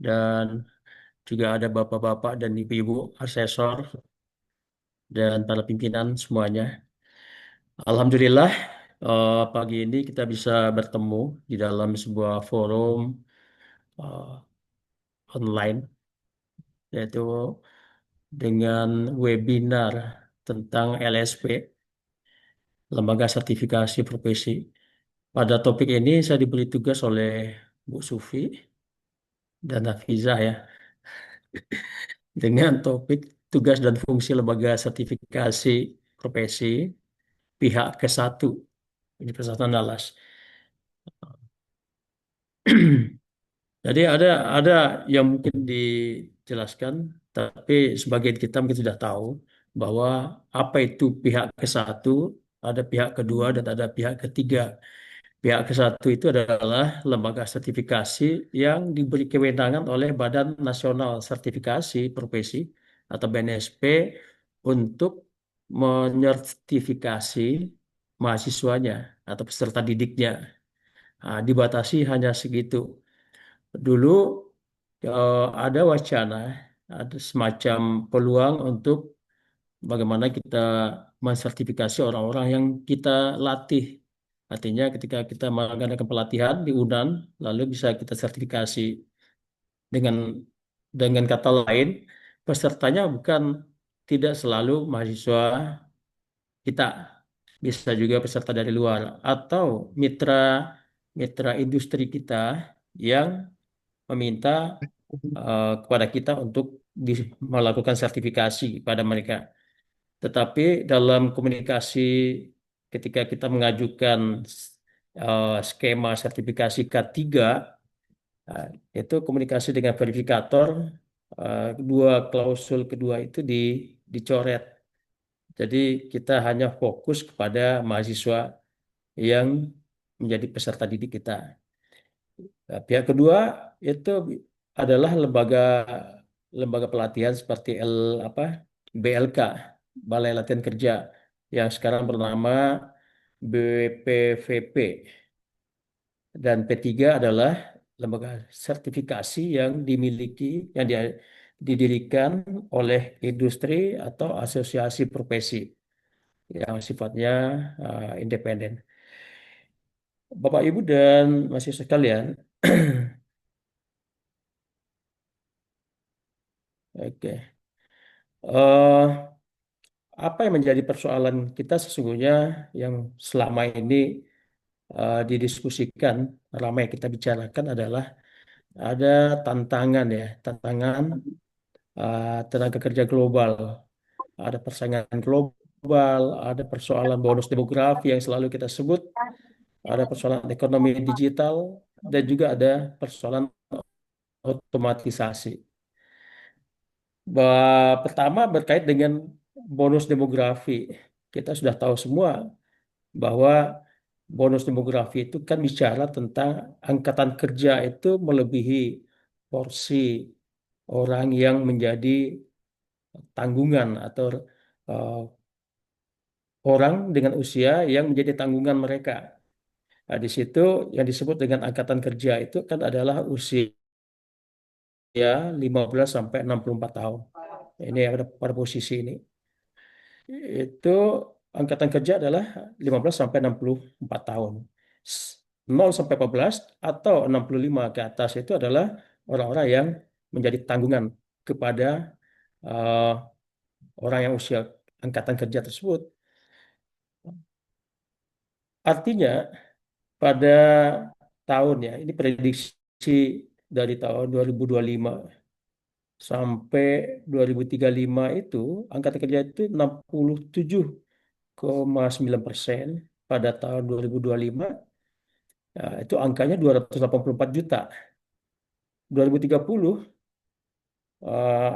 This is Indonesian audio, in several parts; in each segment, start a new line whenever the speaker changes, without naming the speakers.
dan juga ada bapak-bapak dan ibu-ibu asesor dan para pimpinan semuanya. Alhamdulillah, pagi ini kita bisa bertemu di dalam sebuah forum eh, online, yaitu dengan webinar tentang LSP, Lembaga Sertifikasi Profesi. Pada topik ini saya diberi tugas oleh Bu Sufi dan Hafizah ya, dengan topik tugas dan fungsi lembaga sertifikasi profesi pihak ke-1 Universitas Andalas. Jadi ada yang mungkin dijelaskan, tapi sebagian kita mungkin sudah tahu bahwa apa itu pihak ke-1, ada pihak kedua dan ada pihak ketiga. Pihak ke-1 itu adalah lembaga sertifikasi yang diberi kewenangan oleh Badan Nasional Sertifikasi Profesi atau BNSP untuk menyertifikasi mahasiswanya atau peserta didiknya. Nah, dibatasi hanya segitu. Dulu ada wacana, ada semacam peluang untuk bagaimana kita mensertifikasi orang-orang yang kita latih. Artinya ketika kita mengadakan pelatihan di UNAN, lalu bisa kita sertifikasi dengan kata lain, pesertanya bukan tidak selalu mahasiswa kita, bisa juga peserta dari luar atau mitra mitra industri kita yang meminta kepada kita untuk melakukan sertifikasi pada mereka. Tetapi dalam komunikasi ketika kita mengajukan skema sertifikasi K3, eh, itu komunikasi dengan verifikator, dua klausul kedua itu dicoret. Jadi kita hanya fokus kepada mahasiswa yang menjadi peserta didik kita. Nah, pihak kedua itu adalah lembaga lembaga pelatihan seperti apa BLK, Balai Latihan Kerja, yang sekarang bernama BPVP, dan P3 adalah lembaga sertifikasi yang didirikan oleh industri atau asosiasi profesi yang sifatnya independen. Bapak Ibu dan mahasiswa sekalian, oke. Eh, apa yang menjadi persoalan kita sesungguhnya yang selama ini didiskusikan, ramai kita bicarakan adalah ada tantangan tenaga kerja global, ada persaingan global, ada persoalan bonus demografi yang selalu kita sebut, ada persoalan ekonomi digital, dan juga ada persoalan otomatisasi. Pertama berkait dengan bonus demografi. Kita sudah tahu semua bahwa bonus demografi itu kan bicara tentang angkatan kerja itu melebihi porsi orang yang menjadi tanggungan atau eh, orang dengan usia yang menjadi tanggungan mereka. Nah, di situ yang disebut dengan angkatan kerja itu kan adalah usia 15 sampai 64 tahun. Ini ada pada posisi ini. Itu angkatan kerja adalah 15 sampai 64 tahun. 0 sampai 14 atau 65 ke atas itu adalah orang-orang yang menjadi tanggungan kepada eh, orang yang usia angkatan kerja tersebut. Artinya pada tahun ya, ini prediksi dari tahun 2025 sampai 2035 itu angkatan kerja itu 67,9% pada tahun 2025. Nah, itu angkanya 284 juta. 2030 eh,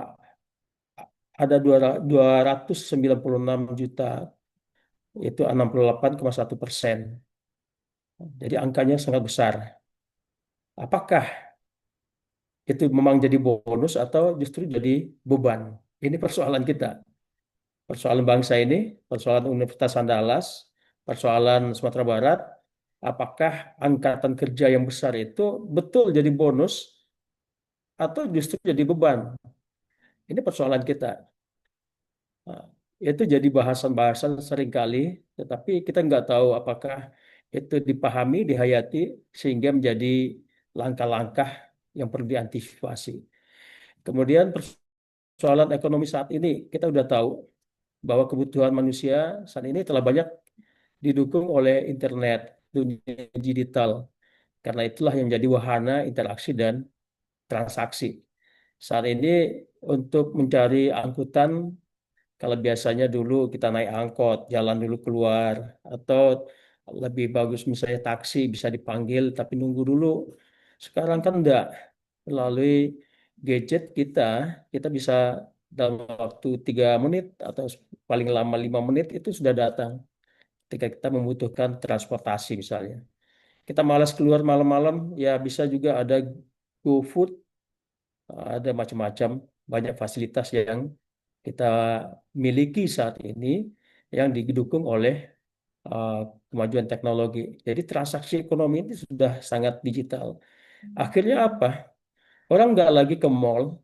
ada 296 juta, itu 68,1%. Jadi angkanya sangat besar. Apakah itu memang jadi bonus atau justru jadi beban? Ini persoalan kita. Persoalan bangsa ini, persoalan Universitas Andalas, persoalan Sumatera Barat. Apakah angkatan kerja yang besar itu betul jadi bonus atau justru jadi beban. Ini persoalan kita. Nah, itu jadi bahasan-bahasan seringkali, tetapi kita nggak tahu apakah itu dipahami, dihayati, sehingga menjadi langkah-langkah yang perlu diantisipasi. Kemudian persoalan ekonomi saat ini, kita udah tahu bahwa kebutuhan manusia saat ini telah banyak didukung oleh internet, dunia digital. Karena itulah yang menjadi wahana interaksi dan transaksi. Saat ini untuk mencari angkutan, kalau biasanya dulu kita naik angkot, jalan dulu keluar, atau lebih bagus misalnya taksi bisa dipanggil tapi nunggu dulu. Sekarang kan enggak. Melalui gadget kita bisa dalam waktu 3 menit atau paling lama 5 menit itu sudah datang. Ketika kita membutuhkan transportasi misalnya. Kita malas keluar malam-malam, ya bisa juga ada GoFood, ada macam-macam banyak fasilitas yang kita miliki saat ini yang didukung oleh uh, kemajuan teknologi. Jadi transaksi ekonomi ini sudah sangat digital. Akhirnya apa? Orang nggak lagi ke mall,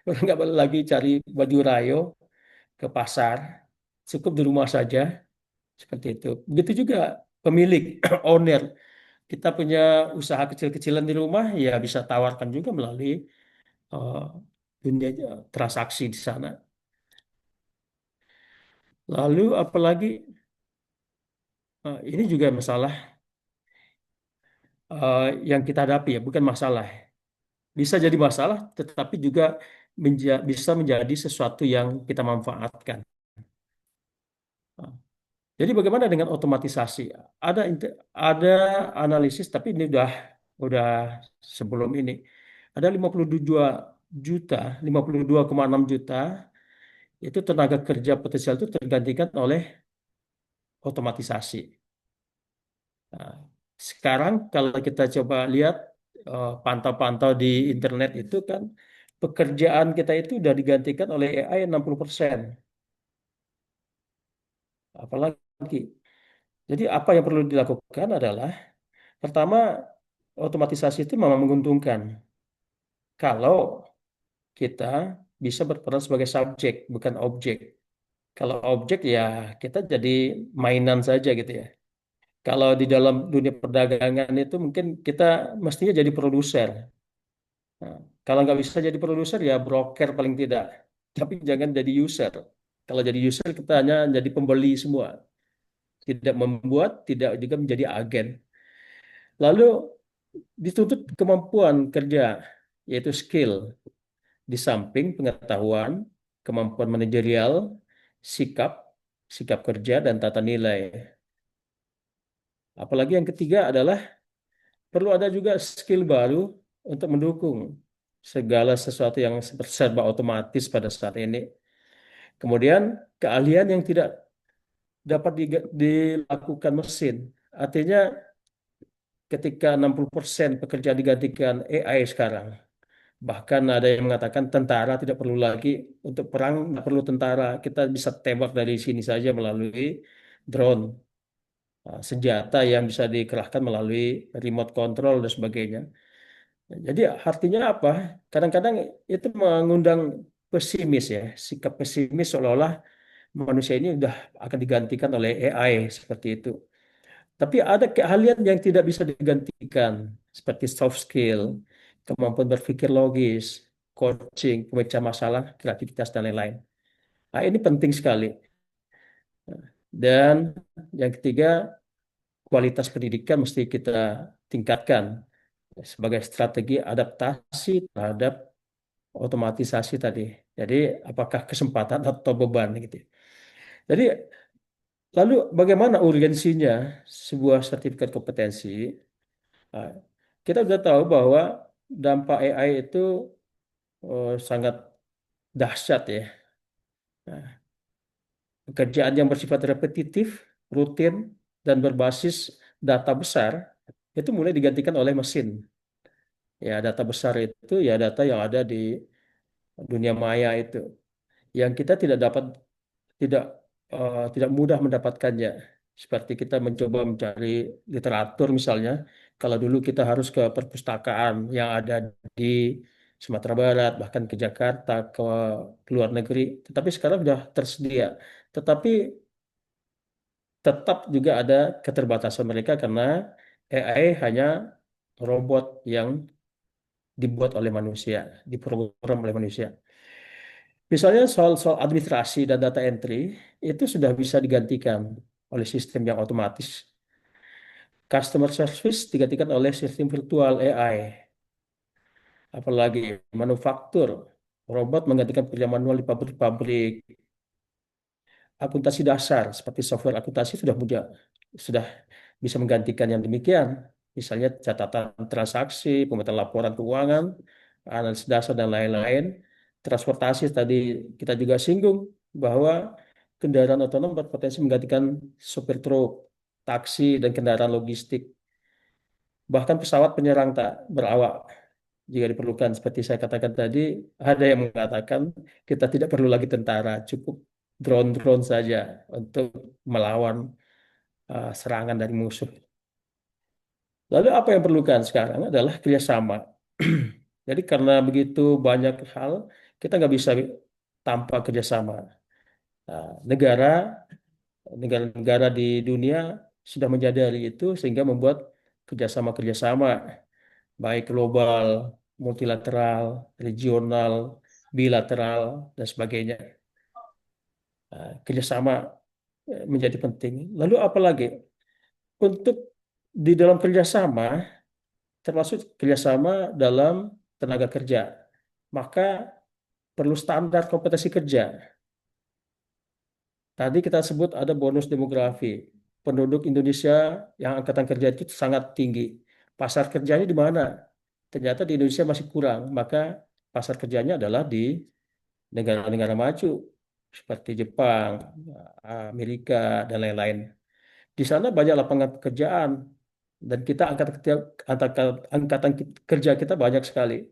orang nggak lagi cari baju rayo ke pasar, cukup di rumah saja seperti itu. Begitu juga pemilik, owner. Kita punya usaha kecil-kecilan di rumah, ya bisa tawarkan juga melalui uh, dunia transaksi di sana. Lalu apalagi ini juga masalah yang kita hadapi ya, bukan masalah. Bisa jadi masalah, tetapi juga bisa menjadi sesuatu yang kita manfaatkan. Uh, Jadi bagaimana dengan otomatisasi? Ada analisis, tapi ini udah sebelum ini. Ada 52 juta, 52,6 juta itu tenaga kerja potensial itu tergantikan oleh otomatisasi. Nah, sekarang kalau kita coba lihat pantau-pantau di internet itu kan pekerjaan kita itu udah digantikan oleh AI 60%. Apalagi. Jadi apa yang perlu dilakukan adalah pertama otomatisasi itu memang menguntungkan kalau kita bisa berperan sebagai subjek bukan objek. Kalau objek ya kita jadi mainan saja gitu ya. Kalau di dalam dunia perdagangan itu mungkin kita mestinya jadi produser. Nah, kalau nggak bisa jadi produser ya broker paling tidak. Tapi jangan jadi user. Kalau jadi user kita hanya jadi pembeli semua. Tidak membuat, tidak juga menjadi agen. Lalu dituntut kemampuan kerja, yaitu skill. Di samping pengetahuan, kemampuan manajerial, sikap, sikap kerja, dan tata nilai. Apalagi yang ketiga adalah perlu ada juga skill baru untuk mendukung segala sesuatu yang serba otomatis pada saat ini. Kemudian keahlian yang tidak dapat dilakukan mesin. Artinya ketika 60% pekerjaan digantikan AI sekarang, bahkan ada yang mengatakan tentara tidak perlu lagi untuk perang, tidak perlu tentara, kita bisa tembak dari sini saja melalui drone, senjata yang bisa dikerahkan melalui remote control dan sebagainya. Jadi artinya apa? Kadang-kadang itu mengundang pesimis ya, sikap pesimis seolah-olah manusia ini sudah akan digantikan oleh AI seperti itu. Tapi ada keahlian yang tidak bisa digantikan, seperti soft skill, kemampuan berpikir logis, coaching, pemecah masalah, kreativitas, dan lain-lain. Nah, ini penting sekali. Dan yang ketiga, kualitas pendidikan mesti kita tingkatkan sebagai strategi adaptasi terhadap otomatisasi tadi. Jadi, apakah kesempatan atau beban gitu. Jadi, lalu bagaimana urgensinya sebuah sertifikat kompetensi? Nah, kita sudah tahu bahwa dampak AI itu sangat dahsyat ya. Nah, pekerjaan yang bersifat repetitif, rutin, dan berbasis data besar itu mulai digantikan oleh mesin. Ya, data besar itu ya data yang ada di dunia maya itu, yang kita tidak tidak mudah mendapatkannya. Seperti kita mencoba mencari literatur misalnya, Kalau dulu kita harus ke perpustakaan yang ada di Sumatera Barat, bahkan ke Jakarta, ke luar negeri, tetapi sekarang sudah tersedia. Tetapi tetap juga ada keterbatasan mereka karena AI hanya robot yang dibuat oleh manusia, diprogram oleh manusia. Misalnya soal administrasi dan data entry itu sudah bisa digantikan oleh sistem yang otomatis. Customer service digantikan oleh sistem virtual AI. Apalagi manufaktur, robot menggantikan kerja manual di pabrik-pabrik. Akuntansi dasar seperti software akuntansi sudah bisa menggantikan yang demikian. Misalnya catatan transaksi, pemetaan laporan keuangan, analisis dasar dan lain-lain. Transportasi tadi kita juga singgung bahwa kendaraan otonom berpotensi menggantikan sopir truk, taksi dan kendaraan logistik. Bahkan pesawat penyerang tak berawak jika diperlukan. Seperti saya katakan tadi, ada yang mengatakan kita tidak perlu lagi tentara, cukup drone-drone saja untuk melawan serangan dari musuh. Lalu apa yang perlukan sekarang adalah kerjasama. Jadi karena begitu banyak hal, kita nggak bisa tanpa kerjasama. Nah, negara-negara di dunia sudah menyadari itu sehingga membuat kerjasama-kerjasama baik global, multilateral, regional, bilateral, dan sebagainya. Kerjasama menjadi penting. Lalu apalagi untuk di dalam kerjasama, termasuk kerjasama dalam tenaga kerja, maka perlu standar kompetensi kerja. Tadi kita sebut ada bonus demografi. Penduduk Indonesia yang angkatan kerja itu sangat tinggi. Pasar kerjanya di mana? Ternyata di Indonesia masih kurang. Maka pasar kerjanya adalah di negara-negara maju seperti Jepang, Amerika, dan lain-lain. Di sana banyak lapangan pekerjaan dan kita angkatan kerja kita banyak sekali.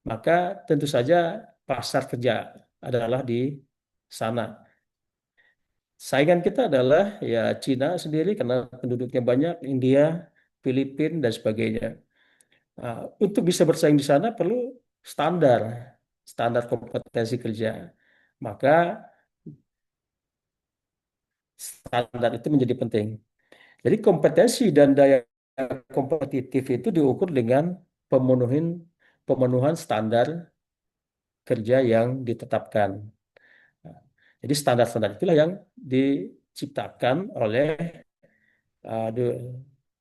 Maka tentu saja pasar kerja adalah di sana. Saingan kita adalah ya Cina sendiri karena penduduknya banyak, India, Filipina dan sebagainya. Nah, untuk bisa bersaing di sana perlu standar, standar kompetensi kerja. Maka standar itu menjadi penting. Jadi kompetensi dan daya kompetitif itu diukur dengan pemenuhan pemenuhan standar kerja yang ditetapkan. Nah, jadi standar-standar itulah yang diciptakan oleh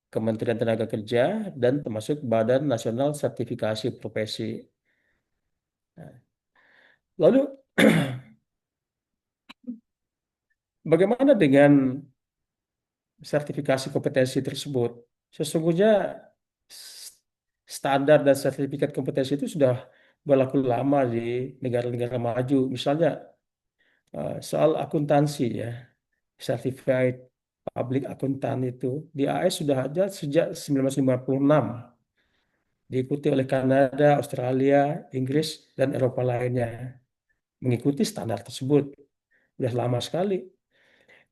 Kementerian Tenaga Kerja dan termasuk Badan Nasional Sertifikasi Profesi. Nah, lalu bagaimana dengan sertifikasi kompetensi tersebut? Sesungguhnya s- standar dan sertifikat kompetensi itu sudah berlaku lama di negara-negara maju. Misalnya soal akuntansi ya, Certified Public Accountant itu di AS sudah ada sejak 1956, diikuti oleh Kanada, Australia, Inggris, dan Eropa lainnya. Mengikuti standar tersebut. Sudah lama sekali.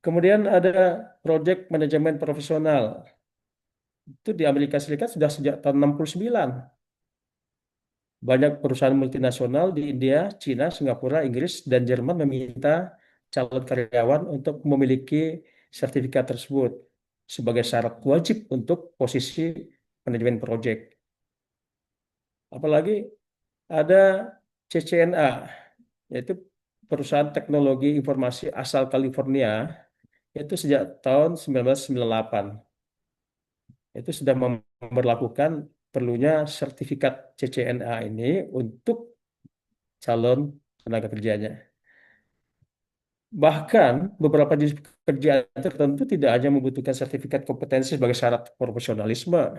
Kemudian ada Project Manajemen Profesional. Itu di Amerika Serikat sudah sejak tahun 69. Banyak perusahaan multinasional di India, Cina, Singapura, Inggris, dan Jerman meminta calon karyawan untuk memiliki sertifikat tersebut sebagai syarat wajib untuk posisi manajemen proyek. Apalagi ada CCNA, yaitu perusahaan teknologi informasi asal California, itu sejak tahun 1998. Itu sudah memperlakukan perlunya sertifikat CCNA ini untuk calon tenaga kerjanya. Bahkan beberapa jenis pekerjaan tertentu tidak hanya membutuhkan sertifikat kompetensi sebagai syarat profesionalisme,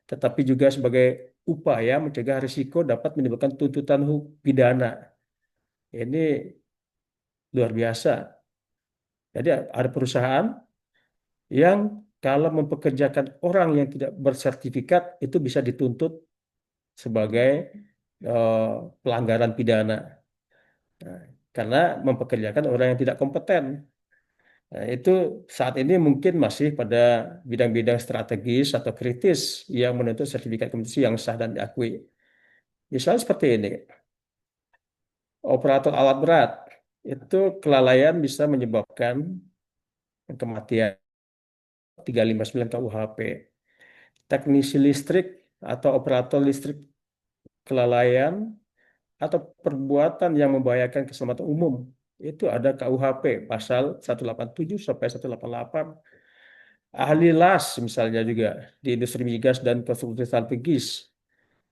tetapi juga sebagai upaya mencegah risiko dapat menimbulkan tuntutan pidana. Ini luar biasa. Jadi ada perusahaan yang kalau mempekerjakan orang yang tidak bersertifikat itu bisa dituntut sebagai eh, pelanggaran pidana. Nah, karena mempekerjakan orang yang tidak kompeten. Nah, itu saat ini mungkin masih pada bidang-bidang strategis atau kritis yang menuntut sertifikat kompetensi yang sah dan diakui. Misalnya seperti ini, operator alat berat itu kelalaian bisa menyebabkan kematian 359 KUHP. Teknisi listrik atau operator listrik kelalaian atau perbuatan yang membahayakan keselamatan umum itu ada KUHP pasal 187 sampai 188. Ahli las misalnya juga di industri migas dan konstruksi strategis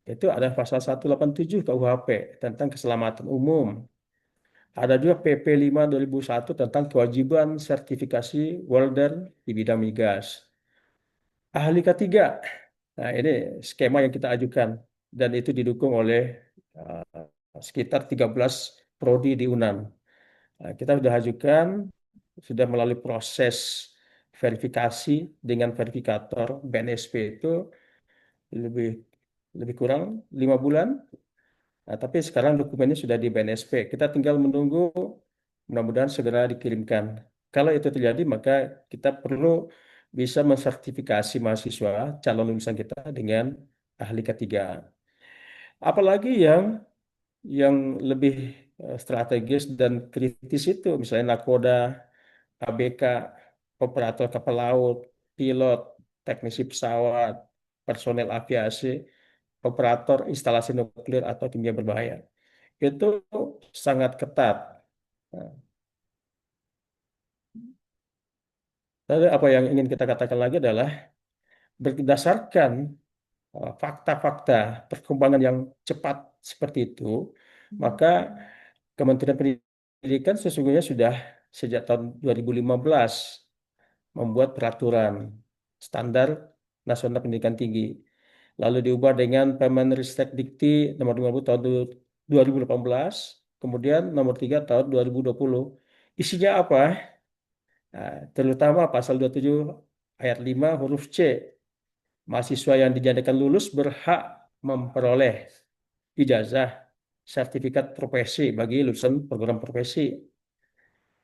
itu ada pasal 187 KUHP tentang keselamatan umum. Ada juga PP 5 2001 tentang kewajiban sertifikasi welder di bidang migas. Ahli ketiga, nah ini skema yang kita ajukan dan itu didukung oleh sekitar 13 prodi di UNAN. Nah, kita sudah ajukan, sudah melalui proses verifikasi dengan verifikator BNSP itu lebih lebih kurang 5 bulan. Nah, tapi sekarang dokumennya sudah di BNSP. Kita tinggal menunggu, mudah-mudahan segera dikirimkan. Kalau itu terjadi, maka kita perlu bisa mensertifikasi mahasiswa calon lulusan kita dengan ahli ketiga. Apalagi yang lebih strategis dan kritis itu, misalnya nakoda, ABK, operator kapal laut, pilot, teknisi pesawat, personel aviasi, operator instalasi nuklir atau kimia berbahaya. Itu sangat ketat. Nah, lalu apa yang ingin kita katakan lagi adalah berdasarkan fakta-fakta perkembangan yang cepat seperti itu, maka Kementerian Pendidikan sesungguhnya sudah sejak tahun 2015 membuat peraturan standar nasional pendidikan tinggi. Lalu diubah dengan Permenristek Dikti nomor 50 tahun 2018, kemudian nomor 3 tahun 2020. Isinya apa? Nah, terutama pasal 27 ayat 5 huruf C. Mahasiswa yang dinyatakan lulus berhak memperoleh ijazah, sertifikat profesi bagi lulusan program profesi,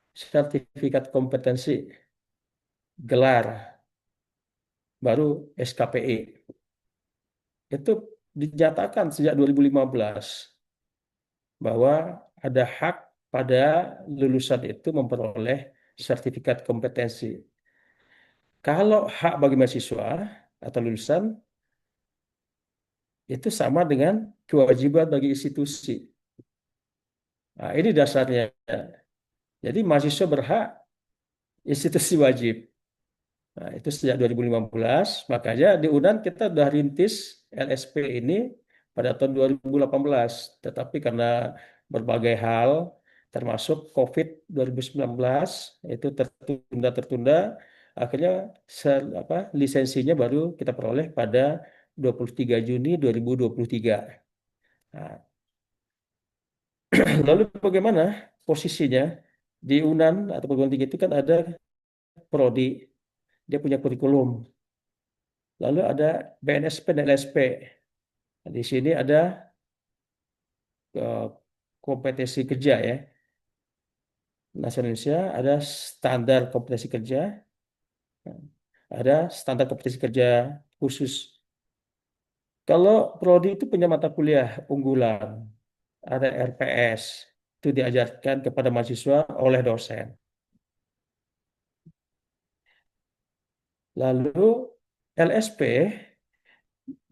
sertifikat kompetensi, gelar, baru SKPI. Itu dinyatakan sejak 2015 bahwa ada hak pada lulusan itu memperoleh sertifikat kompetensi. Kalau hak bagi mahasiswa atau lulusan itu sama dengan kewajiban bagi institusi. Nah, ini dasarnya. Jadi mahasiswa berhak, institusi wajib. Nah, itu sejak 2015, makanya di UNAN kita sudah rintis LSP ini pada tahun 2018. Tetapi karena berbagai hal, termasuk COVID 2019, itu tertunda-tertunda, akhirnya lisensinya baru kita peroleh pada 23 Juni 2023. Nah, lalu bagaimana posisinya di UNAN atau perguruan tinggi itu kan ada prodi, dia punya kurikulum. Lalu ada BNSP dan LSP. Nah, di sini ada eh, kompetensi kerja ya. Nasional Indonesia ada standar kompetensi kerja, ada standar kompetensi kerja khusus. Kalau prodi itu punya mata kuliah unggulan, ada RPS, itu diajarkan kepada mahasiswa oleh dosen. Lalu LSP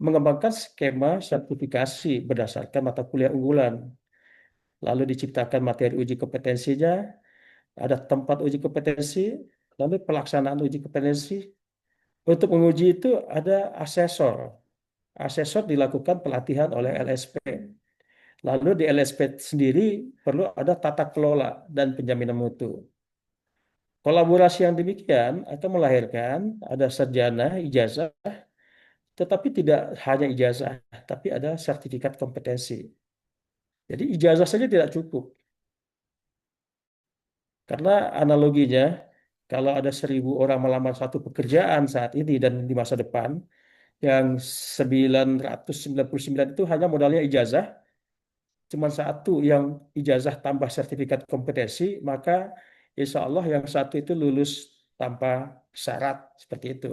mengembangkan skema sertifikasi berdasarkan mata kuliah unggulan. Lalu diciptakan materi uji kompetensinya, ada tempat uji kompetensi, lalu pelaksanaan uji kompetensi. Untuk menguji itu ada asesor. Asesor dilakukan pelatihan oleh LSP. Lalu di LSP sendiri perlu ada tata kelola dan penjaminan mutu. Kolaborasi yang demikian akan melahirkan ada sarjana, ijazah, tetapi tidak hanya ijazah, tapi ada sertifikat kompetensi. Jadi ijazah saja tidak cukup. Karena analoginya, kalau ada 1.000 orang melamar satu pekerjaan saat ini dan di masa depan, yang 999 itu hanya modalnya ijazah, cuma satu yang ijazah tambah sertifikat kompetensi, maka insya Allah yang satu itu lulus tanpa syarat seperti itu.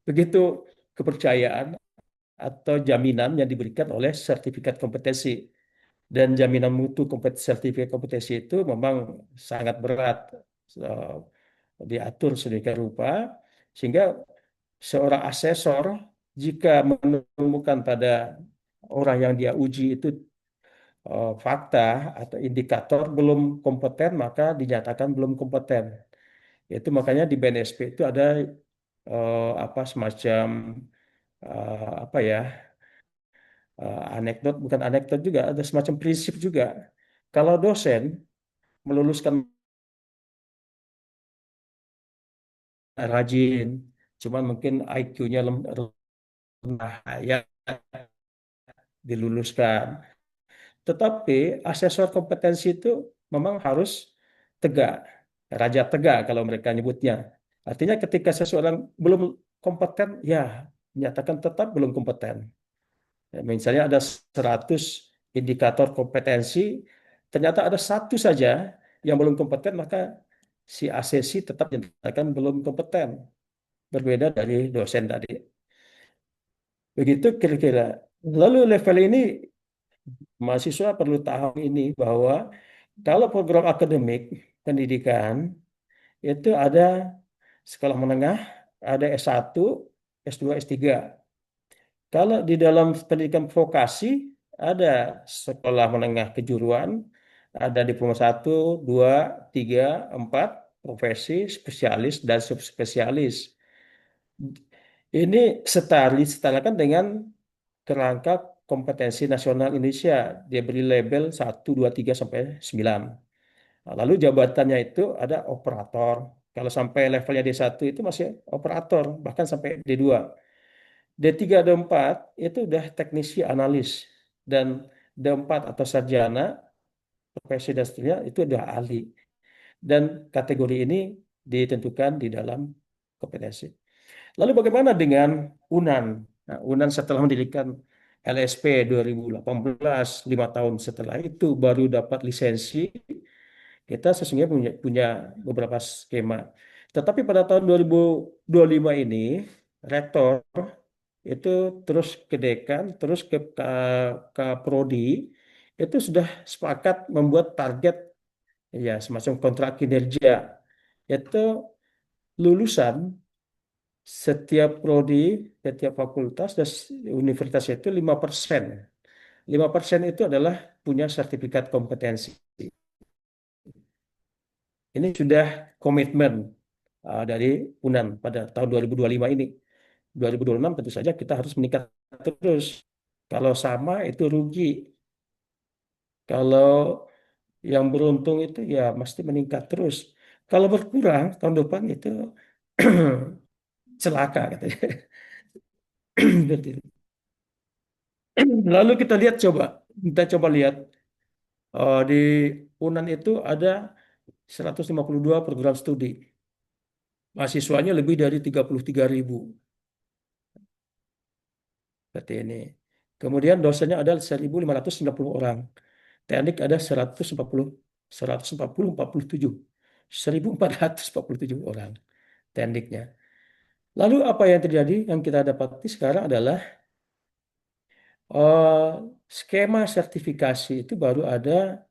Begitu kepercayaan atau jaminan yang diberikan oleh sertifikat kompetensi. Dan jaminan mutu sertifikat kompetensi itu memang sangat berat, eh, diatur sedemikian rupa sehingga seorang asesor jika menemukan pada orang yang dia uji itu fakta atau indikator belum kompeten maka dinyatakan belum kompeten. Itu makanya di BNSP itu ada apa semacam apa ya, anekdot, bukan anekdot juga, ada semacam prinsip juga. Kalau dosen meluluskan rajin, cuman mungkin IQ-nya rendah, ya diluluskan. Tetapi asesor kompetensi itu memang harus tegak, raja tegak kalau mereka nyebutnya. Artinya ketika seseorang belum kompeten, ya nyatakan tetap belum kompeten. Ya, misalnya ada 100 indikator kompetensi, ternyata ada satu saja yang belum kompeten, maka si asesi tetap dinyatakan belum kompeten. Berbeda dari dosen tadi. Begitu kira-kira. Lalu level ini mahasiswa perlu tahu ini bahwa kalau program akademik pendidikan itu ada sekolah menengah, ada S1, S2, S3. Kalau di dalam pendidikan vokasi ada sekolah menengah kejuruan, ada diploma 1, 2, 3, 4, profesi, spesialis, dan subspesialis. Ini setarakan dengan kerangka kompetensi nasional Indonesia. Dia beri label 1, 2, 3 sampai 9. Nah, lalu jabatannya itu ada operator. Kalau sampai levelnya D1 itu masih operator, bahkan sampai D2. D3, D4 itu udah teknisi analis. Dan D4 atau sarjana, profesi dan seterusnya itu udah ahli. Dan kategori ini ditentukan di dalam kompetensi. Lalu bagaimana dengan UNAN? Nah, UNAN setelah mendirikan LSP 2018, 5 tahun setelah itu baru dapat lisensi, kita sesungguhnya punya beberapa skema. Tetapi pada tahun 2025 ini, rektor itu terus ke dekan, terus ke prodi, itu sudah sepakat membuat target, ya semacam kontrak kinerja. Itu lulusan setiap prodi, setiap fakultas dan universitas itu 5%. 5% itu adalah punya sertifikat kompetensi. Ini sudah komitmen dari UNAN pada tahun 2025 ini. 2026 tentu saja kita harus meningkat terus. Kalau sama itu rugi. Kalau yang beruntung itu ya mesti meningkat terus. Kalau berkurang tahun depan itu celaka katanya. Lalu kita coba lihat di UNAN itu ada 152 program studi. Mahasiswanya lebih dari 33.000. Seperti ini. Kemudian dosennya ada 1.590 orang. Teknik ada 147. 1.447 orang tekniknya. Lalu apa yang terjadi? Yang kita dapati sekarang adalah eh, skema sertifikasi itu baru ada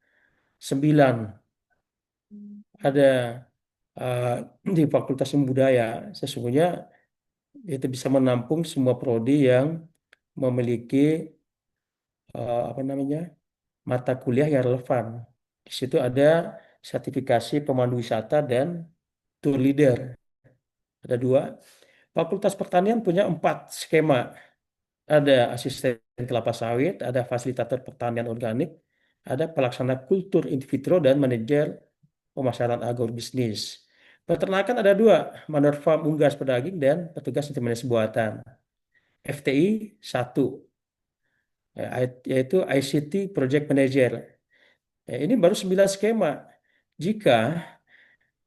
9. Ada eh, di Fakultas Ilmu Budaya. Sesungguhnya itu bisa menampung semua prodi yang memiliki apa namanya, mata kuliah yang relevan. Di situ ada sertifikasi pemandu wisata dan tour leader. Ada 2. Fakultas Pertanian punya 4 skema. Ada asisten kelapa sawit, ada fasilitator pertanian organik, ada pelaksana kultur in vitro dan manajer pemasaran agrobisnis. Peternakan ada 2, manor farm unggas pedaging dan petugas intervensi buatan. FTI 1, yaitu ICT Project Manager. Ini baru 9 skema. Jika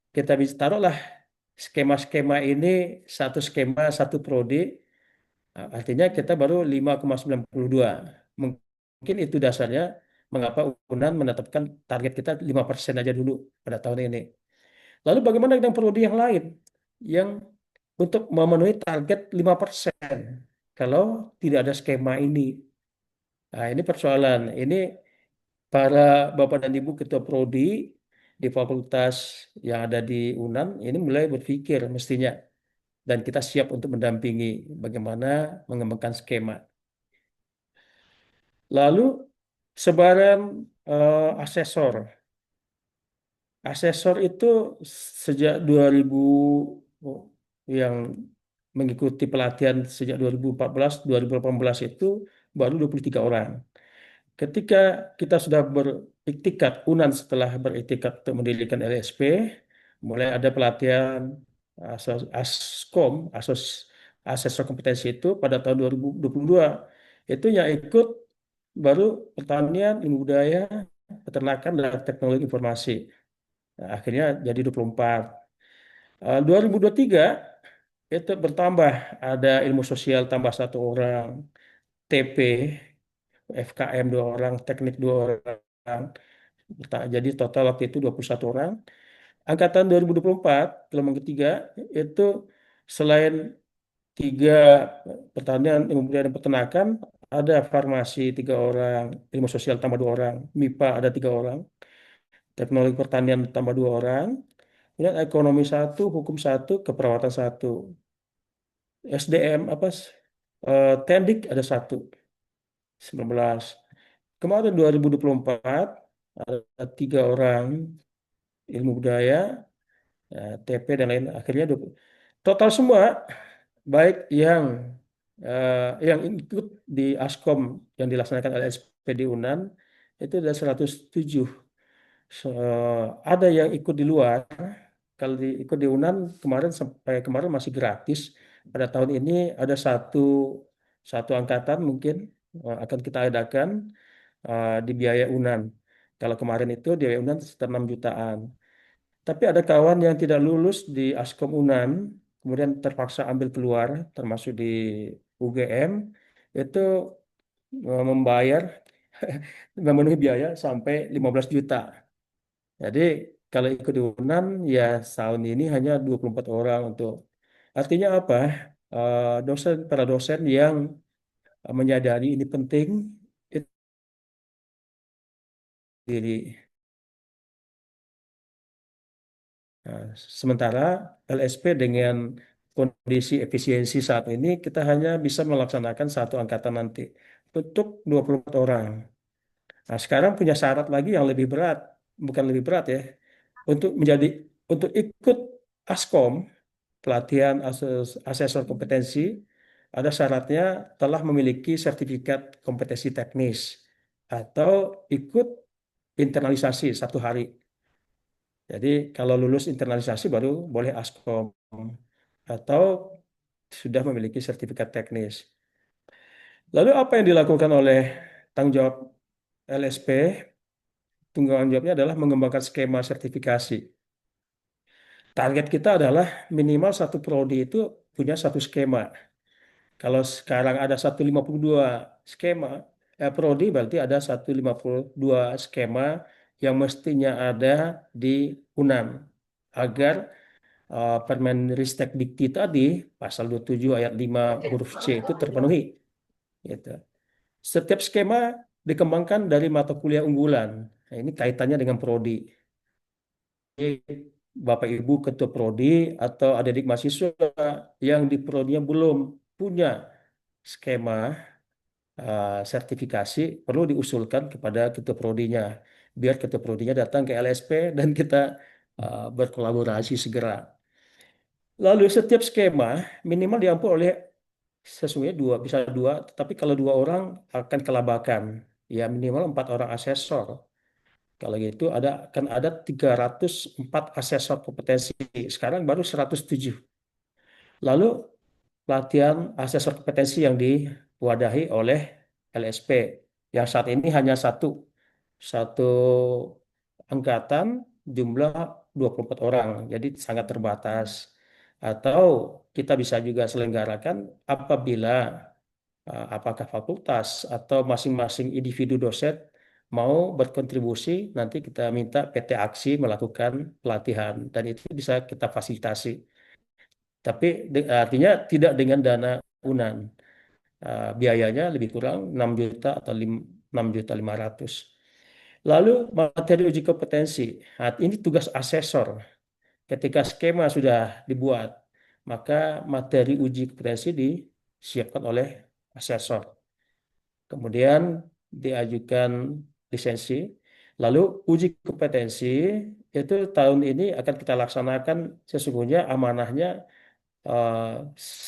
kita bisa taruhlah skema-skema ini satu skema, satu prodi, artinya kita baru 5,92. Mungkin itu dasarnya mengapa UNAN menetapkan target kita 5% aja dulu pada tahun ini. Lalu bagaimana dengan prodi yang lain yang untuk memenuhi target 5% kalau tidak ada skema ini? Nah, ini persoalan. Ini para Bapak dan Ibu Ketua Prodi di fakultas yang ada di UNAN ini mulai berpikir mestinya, dan kita siap untuk mendampingi bagaimana mengembangkan skema. Lalu sebaran asesor. Asesor itu sejak 2000 oh, yang mengikuti pelatihan sejak 2014 2018 itu baru 23 orang. Ketika kita sudah beriktikat, UNAN setelah beriktikat untuk mendirikan LSP, mulai ada pelatihan ASKOM, Asesor Kompetensi itu pada tahun 2022. Itu yang ikut baru pertanian, ilmu budaya, peternakan, dan teknologi informasi. Nah, akhirnya jadi 24. 2023 itu bertambah, ada ilmu sosial tambah satu orang, TP, FKM dua orang, teknik dua orang. Jadi total waktu itu 21 orang. Angkatan 2024, gelombang ketiga, itu selain tiga pertanian, ilmu budaya dan peternakan, ada farmasi tiga orang, ilmu sosial tambah dua orang, MIPA ada tiga orang, teknologi pertanian tambah dua orang, kemudian ekonomi satu, hukum satu, keperawatan satu, SDM Tendik ada satu, 19. Kemarin 2024 ada tiga orang ilmu budaya, TP dan lain, akhirnya 20. Total semua baik yang ikut di Askom yang dilaksanakan oleh SPD UNAN itu ada 107. Ada yang ikut di luar. Kalau ikut di UNAN kemarin sampai kemarin masih gratis. Pada tahun ini ada satu angkatan mungkin akan kita adakan di biaya UNAN. Kalau kemarin itu di biaya UNAN sekitar 6 jutaan. Tapi ada kawan yang tidak lulus di Askom UNAN, kemudian terpaksa ambil keluar, termasuk di UGM, itu membayar memenuhi biaya sampai 15 juta. Jadi kalau ikut di UNAN ya tahun ini hanya 24 orang untuk. Artinya apa? Para dosen yang menyadari ini penting itu diri. Nah, sementara LSP dengan kondisi efisiensi saat ini kita hanya bisa melaksanakan satu angkatan nanti untuk 24 orang. Nah, sekarang punya syarat lagi yang lebih berat, bukan lebih berat ya. Untuk menjadi untuk ikut ASKOM, pelatihan asesor kompetensi, ada syaratnya telah memiliki sertifikat kompetensi teknis atau ikut internalisasi 1 hari. Jadi kalau lulus internalisasi baru boleh ASKOM atau sudah memiliki sertifikat teknis. Lalu apa yang dilakukan oleh tanggung jawab LSP? Tanggung jawabnya adalah mengembangkan skema sertifikasi. Target kita adalah minimal satu prodi itu punya satu skema. Kalau sekarang ada 152 skema, prodi berarti ada 152 skema yang mestinya ada di UNAM agar Permenristek Dikti tadi pasal 27 ayat 5 huruf C itu terpenuhi. Gitu. Setiap skema dikembangkan dari mata kuliah unggulan. Nah, ini kaitannya dengan prodi. Bapak Ibu Ketua Prodi atau adik-adik mahasiswa yang di prodinya belum punya skema sertifikasi perlu diusulkan kepada Ketua Prodinya biar Ketua Prodinya datang ke LSP dan kita berkolaborasi segera. Lalu setiap skema minimal diampu oleh sesungguhnya dua, bisa dua, tapi kalau dua orang akan kelabakan. Ya minimal 4 orang asesor. Kalau gitu akan ada 304 asesor kompetensi. Sekarang baru 107. Lalu pelatihan asesor kompetensi yang diwadahi oleh LSP. Yang saat ini hanya satu angkatan jumlah 24 orang. Jadi sangat terbatas. Atau kita bisa juga selenggarakan apabila apakah fakultas atau masing-masing individu dosen mau berkontribusi, nanti kita minta PT Aksi melakukan pelatihan dan itu bisa kita fasilitasi. Tapi artinya tidak dengan dana UNAN. Biayanya lebih kurang 6 juta atau 6.500.000. Lalu materi uji kompetensi. Nah, ini tugas asesor. Ketika skema sudah dibuat, maka materi uji kompetensi disiapkan oleh asesor. Kemudian diajukan lisensi. Lalu uji kompetensi itu tahun ini akan kita laksanakan, sesungguhnya amanahnya eh,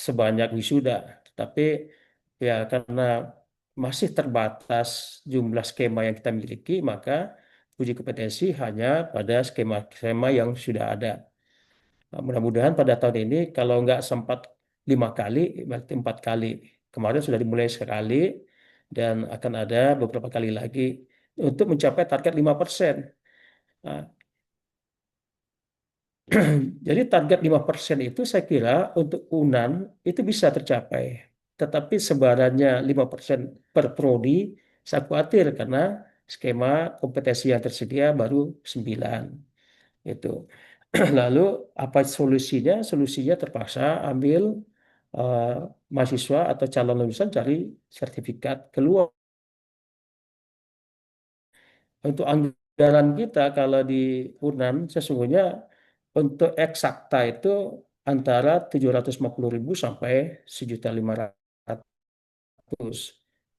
sebanyak wisuda. Tapi ya karena masih terbatas jumlah skema yang kita miliki, maka uji kompetensi hanya pada skema-skema yang sudah ada. Nah, mudah-mudahan pada tahun ini kalau nggak sempat 5 kali, berarti 4 kali. Kemarin sudah dimulai sekali dan akan ada beberapa kali lagi untuk mencapai target 5%. Nah, jadi target 5% itu saya kira untuk UNAN itu bisa tercapai. Tetapi sebarannya 5% per prodi, saya khawatir karena skema kompetensi yang tersedia baru 9. Itu. Lalu apa solusinya? Solusinya terpaksa ambil eh, mahasiswa atau calon lulusan cari sertifikat keluar. Untuk anggaran kita kalau di UNAN sesungguhnya untuk eksakta itu antara 750.000 sampai 1.500.000.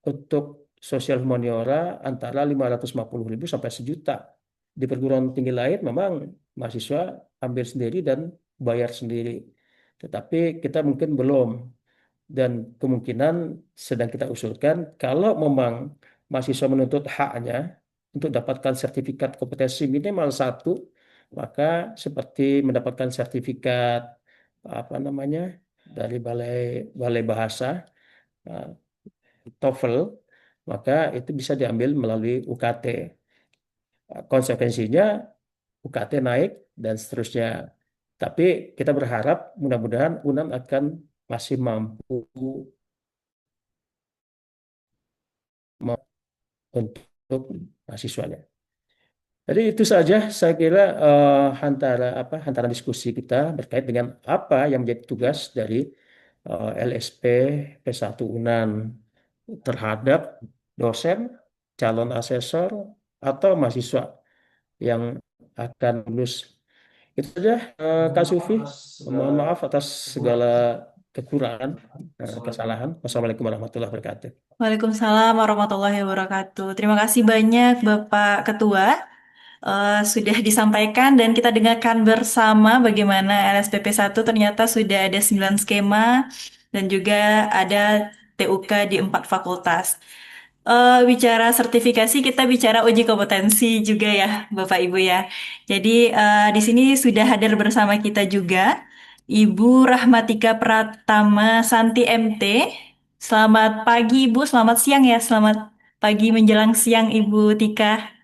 Untuk sosial humaniora antara 550.000 sampai 1 juta. Di perguruan tinggi lain memang mahasiswa ambil sendiri dan bayar sendiri. Tetapi kita mungkin belum, dan kemungkinan sedang kita usulkan kalau memang mahasiswa menuntut haknya untuk dapatkan sertifikat kompetensi minimal satu, maka seperti mendapatkan sertifikat apa namanya dari balai balai bahasa, eh, TOEFL, maka itu bisa diambil melalui UKT. Konsekuensinya UKT naik dan seterusnya. Tapi kita berharap mudah-mudahan UNAM akan masih mampu untuk mahasiswanya. Jadi itu saja saya kira antara diskusi kita berkait dengan apa yang menjadi tugas dari LSP P1 UNAN terhadap dosen, calon asesor, atau mahasiswa yang akan lulus. Itu saja, Kak Sufi. Mohon maaf atas segala kekurangan, kesalahan. Wassalamualaikum warahmatullahi wabarakatuh.
Waalaikumsalam warahmatullahi wabarakatuh. Terima kasih banyak Bapak Ketua. Sudah disampaikan dan kita dengarkan bersama bagaimana LSPP 1 ternyata sudah ada 9 skema dan juga ada TUK di 4 fakultas. Bicara sertifikasi, kita bicara uji kompetensi juga ya, Bapak Ibu ya. Jadi di sini sudah hadir bersama kita juga Ibu Rahmatika Pratama Santi MT. Selamat pagi Ibu, selamat siang ya, selamat pagi menjelang siang Ibu Tika.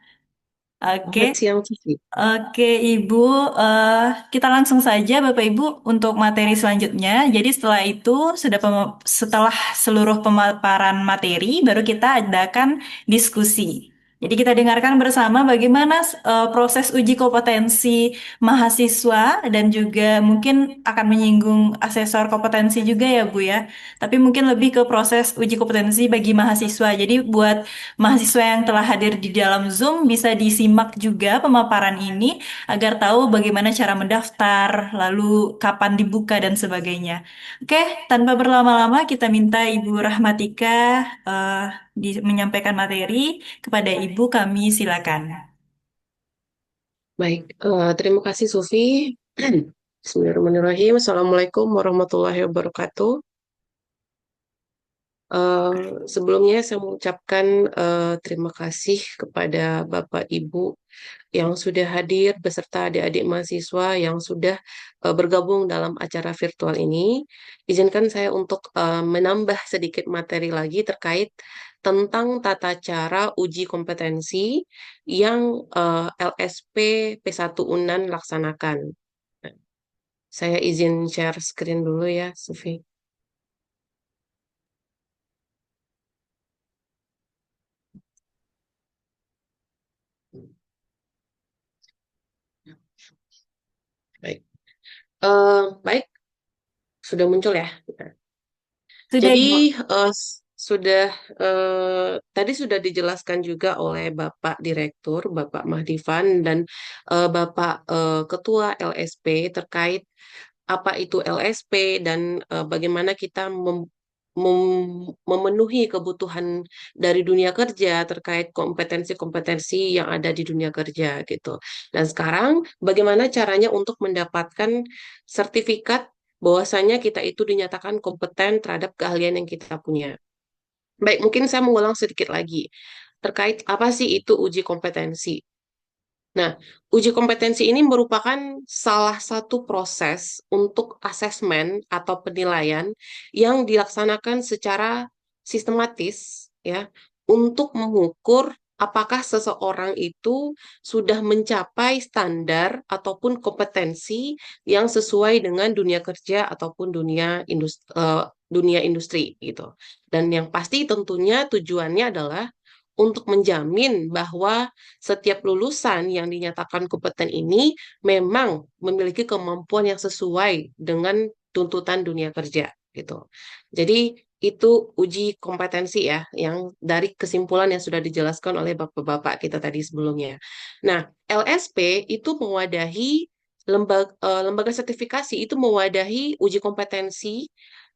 Oke.
Selamat siang, Cici.
Oke, Ibu, eh, kita langsung saja, Bapak Ibu, untuk materi selanjutnya. Jadi setelah itu, setelah seluruh pemaparan materi, baru kita adakan diskusi. Jadi kita dengarkan bersama bagaimana proses uji kompetensi mahasiswa dan juga mungkin akan menyinggung asesor kompetensi juga ya, Bu ya. Tapi mungkin lebih ke proses uji kompetensi bagi mahasiswa. Jadi buat mahasiswa yang telah hadir di dalam Zoom bisa disimak juga pemaparan ini agar tahu bagaimana cara mendaftar, lalu kapan dibuka dan sebagainya. Oke, tanpa berlama-lama kita minta Ibu Rahmatika eh, menyampaikan materi. Kepada Ibu kami silakan.
Baik, terima kasih Sufi. Bismillahirrahmanirrahim. Assalamualaikum warahmatullahi wabarakatuh. Eh, Sebelumnya saya mengucapkan terima kasih kepada Bapak Ibu yang sudah hadir beserta adik-adik mahasiswa yang sudah bergabung dalam acara virtual ini. Izinkan saya untuk menambah sedikit materi lagi terkait tentang tata cara uji kompetensi yang LSP P1 UNAN laksanakan. Saya izin share screen dulu ya, Sufi. Baik. Baik, sudah muncul ya.
Sudah,
Jadi
Ibu.
sudah tadi sudah dijelaskan juga oleh Bapak Direktur, Bapak Mahdifan dan Bapak Ketua LSP terkait apa itu LSP dan bagaimana kita memenuhi kebutuhan dari dunia kerja terkait kompetensi-kompetensi yang ada di dunia kerja gitu. Dan sekarang bagaimana caranya untuk mendapatkan sertifikat bahwasanya kita itu dinyatakan kompeten terhadap keahlian yang kita punya. Baik, mungkin saya mengulang sedikit lagi terkait apa sih itu uji kompetensi. Nah, uji kompetensi ini merupakan salah satu proses untuk asesmen atau penilaian yang dilaksanakan secara sistematis ya untuk mengukur apakah seseorang itu sudah mencapai standar ataupun kompetensi yang sesuai dengan dunia kerja ataupun dunia industri gitu. Dan yang pasti tentunya tujuannya adalah untuk menjamin bahwa setiap lulusan yang dinyatakan kompeten ini memang memiliki kemampuan yang sesuai dengan tuntutan dunia kerja gitu. Jadi itu uji kompetensi ya yang dari kesimpulan yang sudah dijelaskan oleh bapak-bapak kita tadi sebelumnya. Nah, LSP itu mewadahi lembaga sertifikasi itu mewadahi uji kompetensi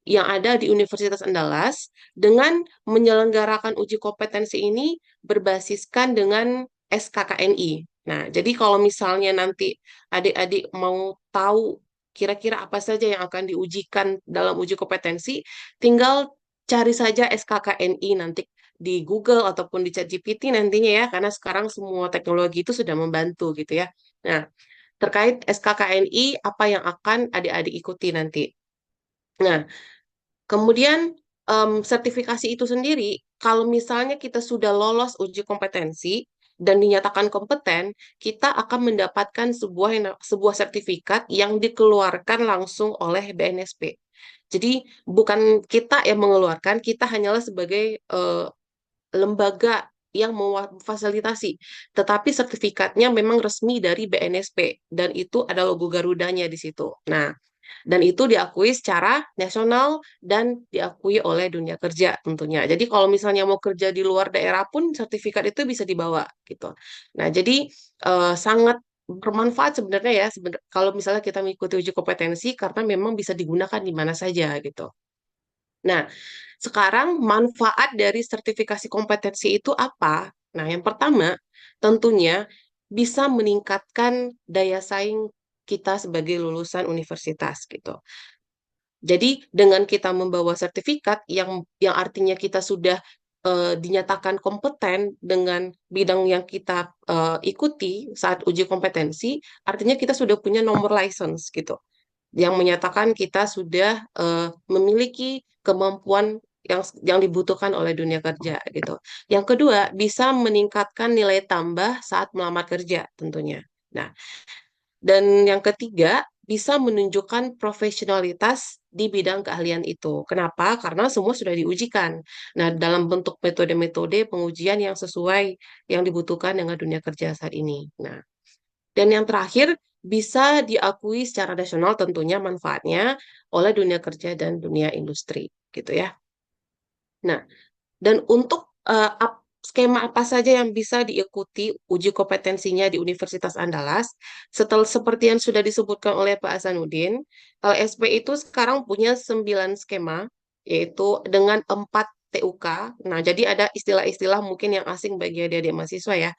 yang ada di Universitas Andalas dengan menyelenggarakan uji kompetensi ini berbasiskan dengan SKKNI. Nah, jadi kalau misalnya nanti adik-adik mau tahu kira-kira apa saja yang akan diujikan dalam uji kompetensi, tinggal cari saja SKKNI nanti di Google ataupun di ChatGPT nantinya ya, karena sekarang semua teknologi itu sudah membantu gitu ya. Nah, terkait SKKNI, apa yang akan adik-adik ikuti nanti? Nah, kemudian sertifikasi itu sendiri, kalau misalnya kita sudah lolos uji kompetensi dan dinyatakan kompeten, kita akan mendapatkan sebuah sertifikat yang dikeluarkan langsung oleh BNSP. Jadi bukan kita yang mengeluarkan, kita hanyalah sebagai lembaga yang memfasilitasi, tetapi sertifikatnya memang resmi dari BNSP dan itu ada logo Garudanya di situ. Nah, dan itu diakui secara nasional dan diakui oleh dunia kerja tentunya. Jadi kalau misalnya mau kerja di luar daerah pun sertifikat itu bisa dibawa gitu. Nah, jadi sangat bermanfaat sebenarnya ya kalau misalnya kita mengikuti uji kompetensi karena memang bisa digunakan di mana saja gitu. Nah, sekarang manfaat dari sertifikasi kompetensi itu apa? Nah, yang pertama tentunya bisa meningkatkan daya saing kita sebagai lulusan universitas gitu. Jadi dengan kita membawa sertifikat yang artinya kita sudah dinyatakan kompeten dengan bidang yang kita ikuti saat uji kompetensi, artinya kita sudah punya nomor license gitu yang menyatakan kita sudah memiliki kemampuan yang dibutuhkan oleh dunia kerja gitu. Yang kedua, bisa meningkatkan nilai tambah saat melamar kerja tentunya. Nah, dan yang ketiga, bisa menunjukkan profesionalitas di bidang keahlian itu. Kenapa? Karena semua sudah diujikan. Nah, dalam bentuk metode-metode pengujian yang sesuai yang dibutuhkan dengan dunia kerja saat ini. Nah, dan yang terakhir, bisa diakui secara nasional tentunya manfaatnya oleh dunia kerja dan dunia industri, gitu ya. Nah, dan untuk skema apa saja yang bisa diikuti uji kompetensinya di Universitas Andalas, setelah seperti yang sudah disebutkan oleh Pak Hasanuddin, LSP itu sekarang punya 9 skema, yaitu dengan 4 TUK. Nah, jadi ada istilah-istilah mungkin yang asing bagi adik-adik mahasiswa ya.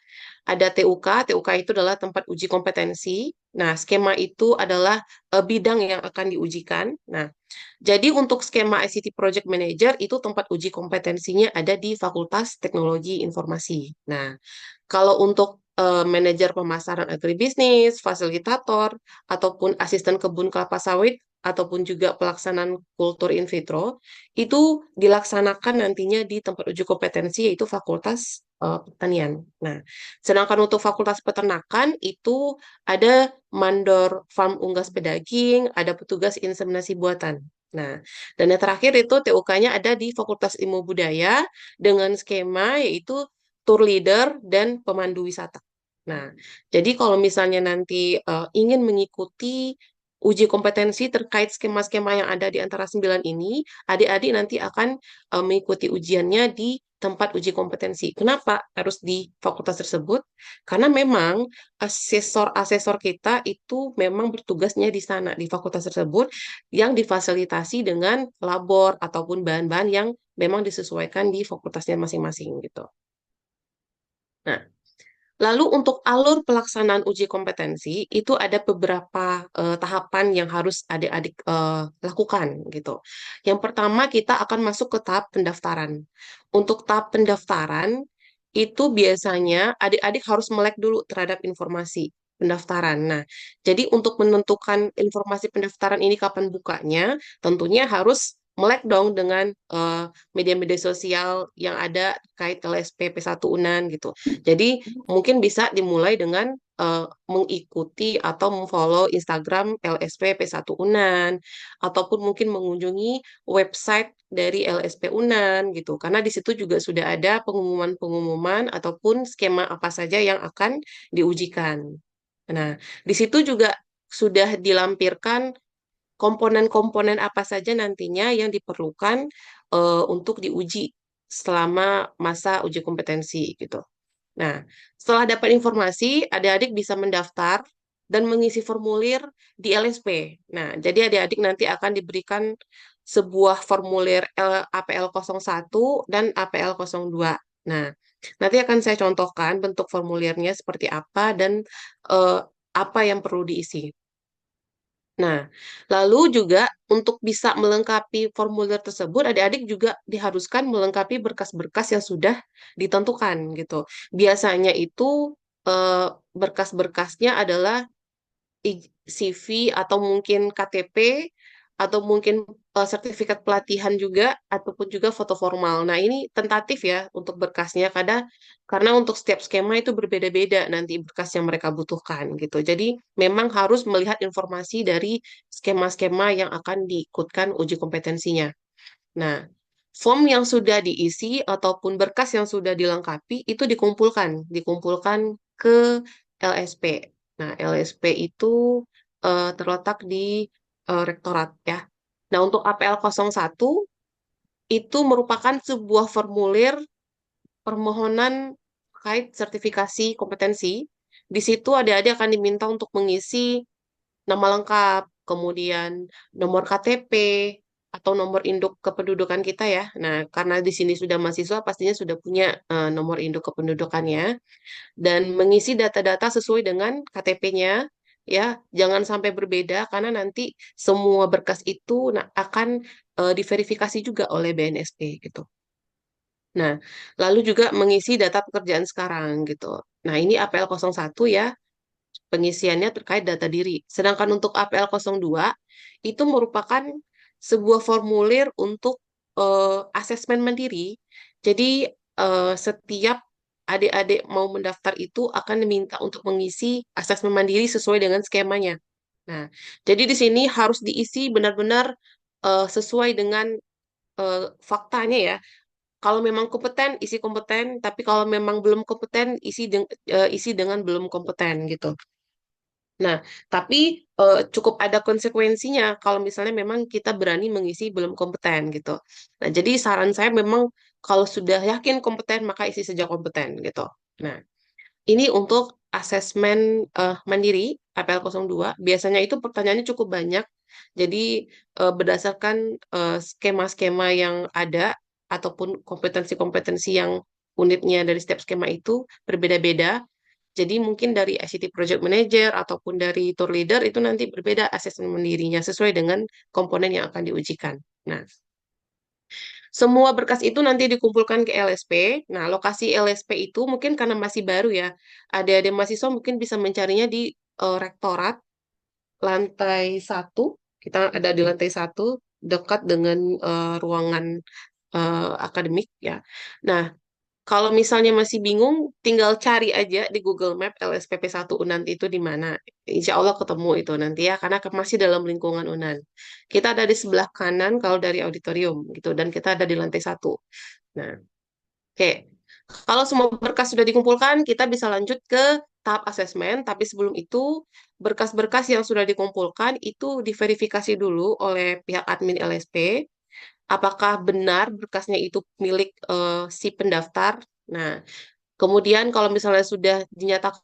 Ada TUK, TUK itu adalah tempat uji kompetensi. Nah, skema itu adalah bidang yang akan diujikan. Nah, jadi untuk skema ICT Project Manager itu tempat uji kompetensinya ada di Fakultas Teknologi Informasi. Nah, kalau untuk manajer pemasaran agribisnis, fasilitator, ataupun asisten kebun kelapa sawit, ataupun juga pelaksanaan kultur in vitro, itu dilaksanakan nantinya di tempat uji kompetensi yaitu Fakultas Pertanian. Nah, sedangkan untuk Fakultas Peternakan itu ada mandor farm unggas pedaging, ada petugas inseminasi buatan. Nah, dan yang terakhir itu TUK-nya ada di Fakultas Ilmu Budaya dengan skema yaitu tour leader dan pemandu wisata. Nah, jadi kalau misalnya nanti ingin mengikuti uji kompetensi terkait skema-skema yang ada di antara 9 ini, adik-adik nanti akan mengikuti ujiannya di tempat uji kompetensi. Kenapa harus di fakultas tersebut? Karena memang asesor-asesor kita itu memang bertugasnya di sana, di fakultas tersebut, yang difasilitasi dengan labor ataupun bahan-bahan yang memang disesuaikan di fakultasnya masing-masing gitu. Nah, lalu untuk alur pelaksanaan uji kompetensi itu ada beberapa tahapan yang harus adik-adik lakukan gitu. Yang pertama kita akan masuk ke tahap pendaftaran. Untuk tahap pendaftaran itu biasanya adik-adik harus melek dulu terhadap informasi pendaftaran. Nah, jadi untuk menentukan informasi pendaftaran ini kapan bukanya, tentunya harus melek dong dengan media-media sosial yang ada terkait LSP P1 UNAN gitu. Jadi mungkin bisa dimulai dengan mengikuti atau memfollow Instagram LSP P1 UNAN ataupun mungkin mengunjungi website dari LSP UNAN gitu. Karena di situ juga sudah ada pengumuman-pengumuman ataupun skema apa saja yang akan diujikan. Nah, di situ juga sudah dilampirkan komponen-komponen apa saja nantinya yang diperlukan untuk diuji selama masa uji kompetensi gitu. Nah, setelah dapat informasi, adik-adik bisa mendaftar dan mengisi formulir di LSP. Nah, jadi adik-adik nanti akan diberikan sebuah formulir APL 01 dan APL 02. Nah, nanti akan saya contohkan bentuk formulirnya seperti apa dan eh, apa yang perlu diisi. Nah, lalu juga untuk bisa melengkapi formulir tersebut, adik-adik juga diharuskan melengkapi berkas-berkas yang sudah ditentukan gitu. Biasanya itu eh, berkas-berkasnya adalah CV atau mungkin KTP atau mungkin sertifikat pelatihan juga ataupun juga foto formal. Nah, ini tentatif ya untuk berkasnya karena untuk setiap skema itu berbeda-beda nanti berkas yang mereka butuhkan gitu. Jadi memang harus melihat informasi dari skema-skema yang akan diikutkan uji kompetensinya. Nah, form yang sudah diisi ataupun berkas yang sudah dilengkapi itu dikumpulkan ke LSP. Nah, LSP itu terletak di rektorat ya. Nah, untuk APL 01 itu merupakan sebuah formulir permohonan terkait sertifikasi kompetensi. Di situ adik-adik akan diminta untuk mengisi nama lengkap, kemudian nomor KTP atau nomor induk kependudukan kita ya. Nah, karena di sini sudah mahasiswa, pastinya sudah punya nomor induk kependudukannya dan mengisi data-data sesuai dengan KTP-nya ya. Jangan sampai berbeda karena nanti semua berkas itu akan diverifikasi juga oleh BNSP gitu. Nah, lalu juga mengisi data pekerjaan sekarang gitu. Nah, ini APL 01 ya, pengisiannya terkait data diri. Sedangkan untuk APL 02 itu merupakan sebuah formulir untuk asesmen mandiri. Jadi setiap adik-adik mau mendaftar itu akan diminta untuk mengisi asesmen mandiri sesuai dengan skemanya. Nah, jadi di sini harus diisi benar-benar sesuai dengan faktanya ya. Kalau memang kompeten, isi kompeten. Tapi kalau memang belum kompeten, isi dengan belum kompeten gitu. Nah, tapi cukup ada konsekuensinya kalau misalnya memang kita berani mengisi belum kompeten gitu. Nah, jadi saran saya memang kalau sudah yakin kompeten, maka isi saja kompeten gitu. Nah, ini untuk asesmen mandiri APL 02. Biasanya itu pertanyaannya cukup banyak. Jadi berdasarkan skema-skema yang ada ataupun kompetensi-kompetensi yang unitnya dari setiap skema itu berbeda-beda. Jadi mungkin dari ICT Project Manager ataupun dari Tour Leader itu nanti berbeda asesmen mandirinya sesuai dengan komponen yang akan diujikan. Nah, semua berkas itu nanti dikumpulkan ke LSP. Nah, lokasi LSP itu mungkin karena masih baru ya. Ada mahasiswa mungkin bisa mencarinya di rektorat lantai 1. Kita ada di lantai 1 dekat dengan ruangan akademik ya. Nah, kalau misalnya masih bingung, tinggal cari aja di Google Map LSPP 1 UNAN itu di mana. Insya Allah ketemu itu nanti ya, karena masih dalam lingkungan UNAN. Kita ada di sebelah kanan kalau dari auditorium gitu, dan kita ada di lantai 1. Nah, oke. Kalau semua berkas sudah dikumpulkan, kita bisa lanjut ke tahap asesmen, tapi sebelum itu berkas-berkas yang sudah dikumpulkan itu diverifikasi dulu oleh pihak admin LSP. Apakah benar berkasnya itu milik si pendaftar? Nah, kemudian kalau misalnya sudah dinyatakan.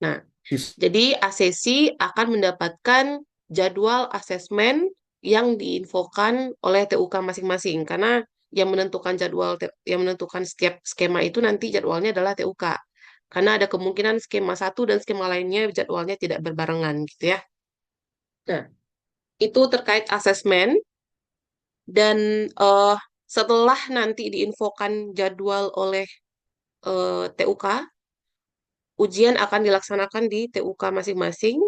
Nah,
Bis-
jadi ASESI akan mendapatkan jadwal asesmen yang diinfokan oleh TUK masing-masing karena yang menentukan setiap skema itu nanti jadwalnya adalah TUK. Karena ada kemungkinan skema satu dan skema lainnya jadwalnya tidak berbarengan gitu ya. Nah, itu terkait asesmen dan eh, setelah nanti diinfokan jadwal oleh TUK, ujian akan dilaksanakan di TUK masing-masing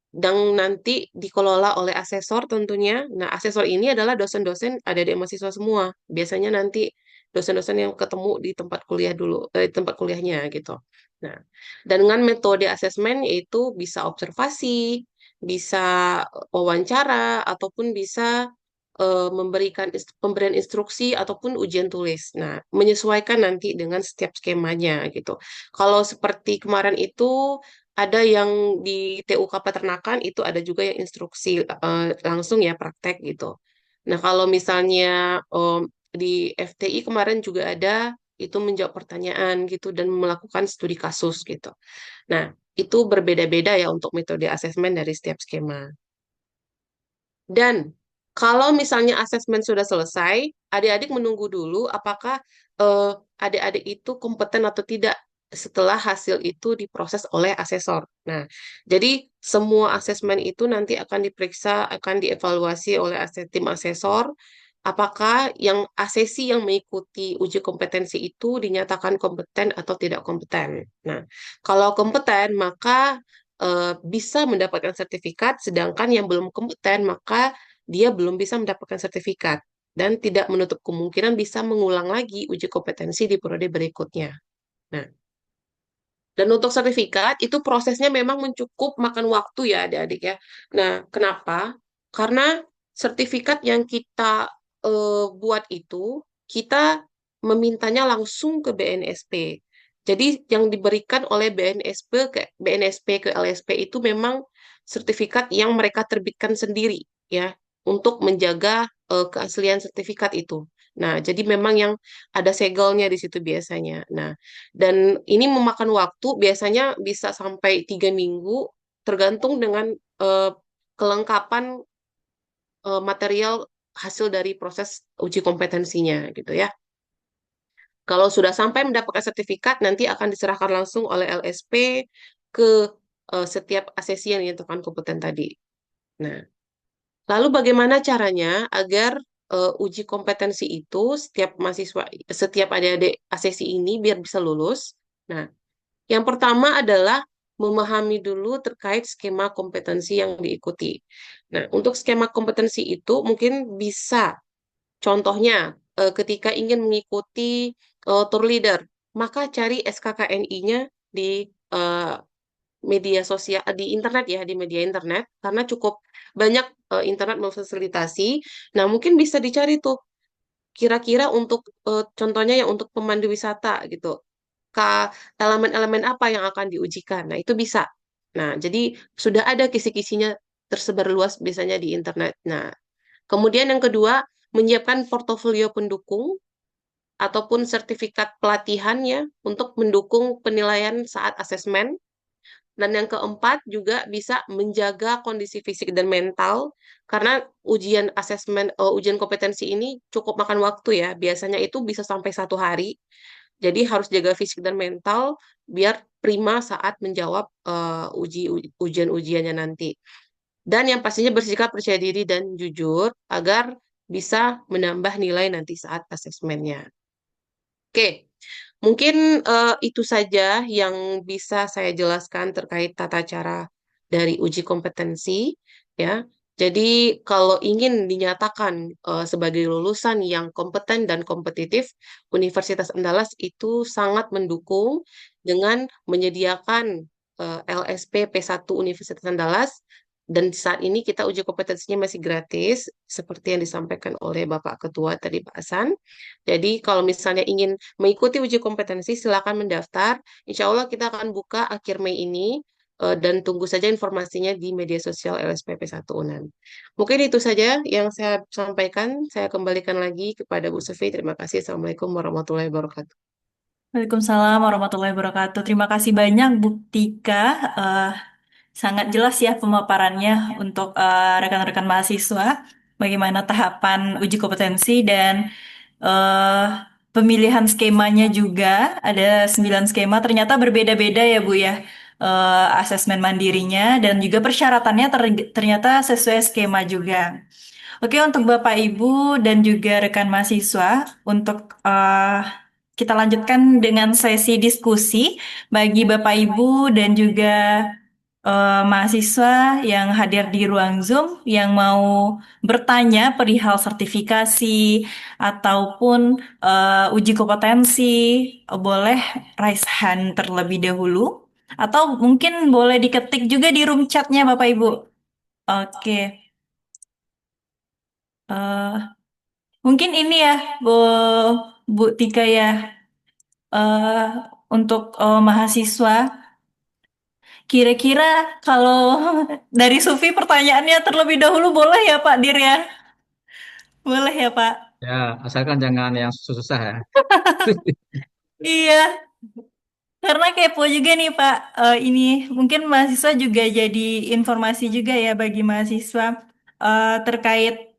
dan nanti dikelola oleh asesor tentunya. Nah, asesor ini adalah dosen-dosen adik-adik mahasiswa semua. Biasanya nanti dosen-dosen yang ketemu di tempat kuliah dulu, di tempat kuliahnya gitu. Nah, dan dengan metode asesmen yaitu bisa observasi, bisa wawancara, ataupun bisa pemberian instruksi ataupun ujian tulis. Nah, menyesuaikan nanti dengan setiap skemanya gitu. Kalau seperti kemarin itu ada yang di TUK Peternakan itu ada juga yang instruksi langsung ya praktek gitu. Nah, kalau misalnya di FTI kemarin juga ada itu menjawab pertanyaan gitu dan melakukan studi kasus gitu. Nah, itu berbeda-beda ya untuk metode asesmen dari setiap skema. Dan kalau misalnya asesmen sudah selesai, adik-adik menunggu dulu apakah eh, adik-adik itu kompeten atau tidak setelah hasil itu diproses oleh asesor. Nah, jadi semua asesmen itu nanti akan diperiksa, akan dievaluasi oleh tim asesor. Apakah yang asesi yang mengikuti uji kompetensi itu dinyatakan kompeten atau tidak kompeten. Nah, kalau kompeten maka bisa mendapatkan sertifikat, sedangkan yang belum kompeten maka dia belum bisa mendapatkan sertifikat dan tidak menutup kemungkinan bisa mengulang lagi uji kompetensi di periode berikutnya. Nah, dan untuk sertifikat itu prosesnya memang mencukup makan waktu ya adik-adik ya. Nah, kenapa? Karena sertifikat yang kita buat itu kita memintanya langsung ke BNSP. Jadi yang diberikan oleh BNSP ke LSP itu memang sertifikat yang mereka terbitkan sendiri ya untuk menjaga keaslian sertifikat itu. Nah, jadi memang yang ada segelnya di situ biasanya. Nah, dan ini memakan waktu biasanya bisa sampai 3 minggu, tergantung dengan eh, kelengkapan material hasil dari proses uji kompetensinya gitu ya. Kalau sudah sampai mendapatkan sertifikat, nanti akan diserahkan langsung oleh LSP ke setiap asesi yang dinyatakan kompeten tadi. Nah, lalu bagaimana caranya agar uji kompetensi itu setiap adik-adik asesi ini biar bisa lulus? Nah, yang pertama adalah memahami dulu terkait skema kompetensi yang diikuti. Nah, untuk skema kompetensi itu mungkin bisa, contohnya ketika ingin mengikuti tour leader, maka cari SKKNI-nya di eh, media sosial, di internet ya, di media internet, karena cukup banyak internet memfasilitasi. Nah, mungkin bisa dicari tuh kira-kira untuk contohnya yang untuk pemandu wisata gitu elemen-elemen apa yang akan diujikan. Nah, itu bisa. Nah, jadi sudah ada kisi-kisinya tersebar luas biasanya di internet. Nah, kemudian yang kedua, menyiapkan portofolio pendukung ataupun sertifikat pelatihannya untuk mendukung penilaian saat asesmen. Dan yang keempat juga bisa menjaga kondisi fisik dan mental karena ujian kompetensi ini cukup makan waktu ya. Biasanya itu bisa sampai 1 hari. Jadi harus jaga fisik dan mental biar prima saat menjawab ujian-ujiannya nanti. Dan yang pastinya bersikap percaya diri dan jujur agar bisa menambah nilai nanti saat asesmennya. Oke, mungkin itu saja yang bisa saya jelaskan terkait tata cara dari uji kompetensi, ya. Jadi kalau ingin dinyatakan sebagai lulusan yang kompeten dan kompetitif, Universitas Andalas itu sangat mendukung dengan menyediakan LSP P1 Universitas Andalas, dan saat ini kita uji kompetensinya masih gratis, seperti yang disampaikan oleh Bapak Ketua tadi, Pak Hasan. Jadi kalau misalnya ingin mengikuti uji kompetensi, silakan mendaftar. Insya Allah kita akan buka akhir Mei ini, dan tunggu saja informasinya di media sosial LSPP 1 UNAN. Mungkin itu saja yang saya sampaikan. Saya kembalikan lagi kepada Bu Sufi. Terima kasih. Assalamualaikum warahmatullahi wabarakatuh.
Waalaikumsalam warahmatullahi wabarakatuh. Terima kasih banyak Bu Tika. Eh, Sangat jelas ya pemaparannya untuk rekan-rekan mahasiswa. Bagaimana tahapan uji kompetensi dan eh, pemilihan skemanya juga. Ada 9 skema. Ternyata berbeda-beda ya Bu ya. Asesmen mandirinya dan juga persyaratannya ternyata sesuai skema juga. Oke, untuk Bapak Ibu dan juga rekan mahasiswa, untuk kita lanjutkan dengan sesi diskusi bagi Bapak Ibu dan juga mahasiswa yang hadir di ruang Zoom yang mau bertanya perihal sertifikasi ataupun uji kompetensi, boleh raise hand terlebih dahulu, atau mungkin boleh diketik juga di room chatnya Bapak Ibu. Oke. Eh, Mungkin ini ya, Bu, Bu Tika ya, eh untuk mahasiswa, kira-kira kalau dari Sufi pertanyaannya terlebih dahulu boleh ya Pak Dir ya? Boleh ya Pak?
Ya, asalkan jangan yang susah-susah ya.
Iya, karena kepo juga nih Pak. Ini mungkin mahasiswa juga jadi informasi juga ya bagi mahasiswa terkait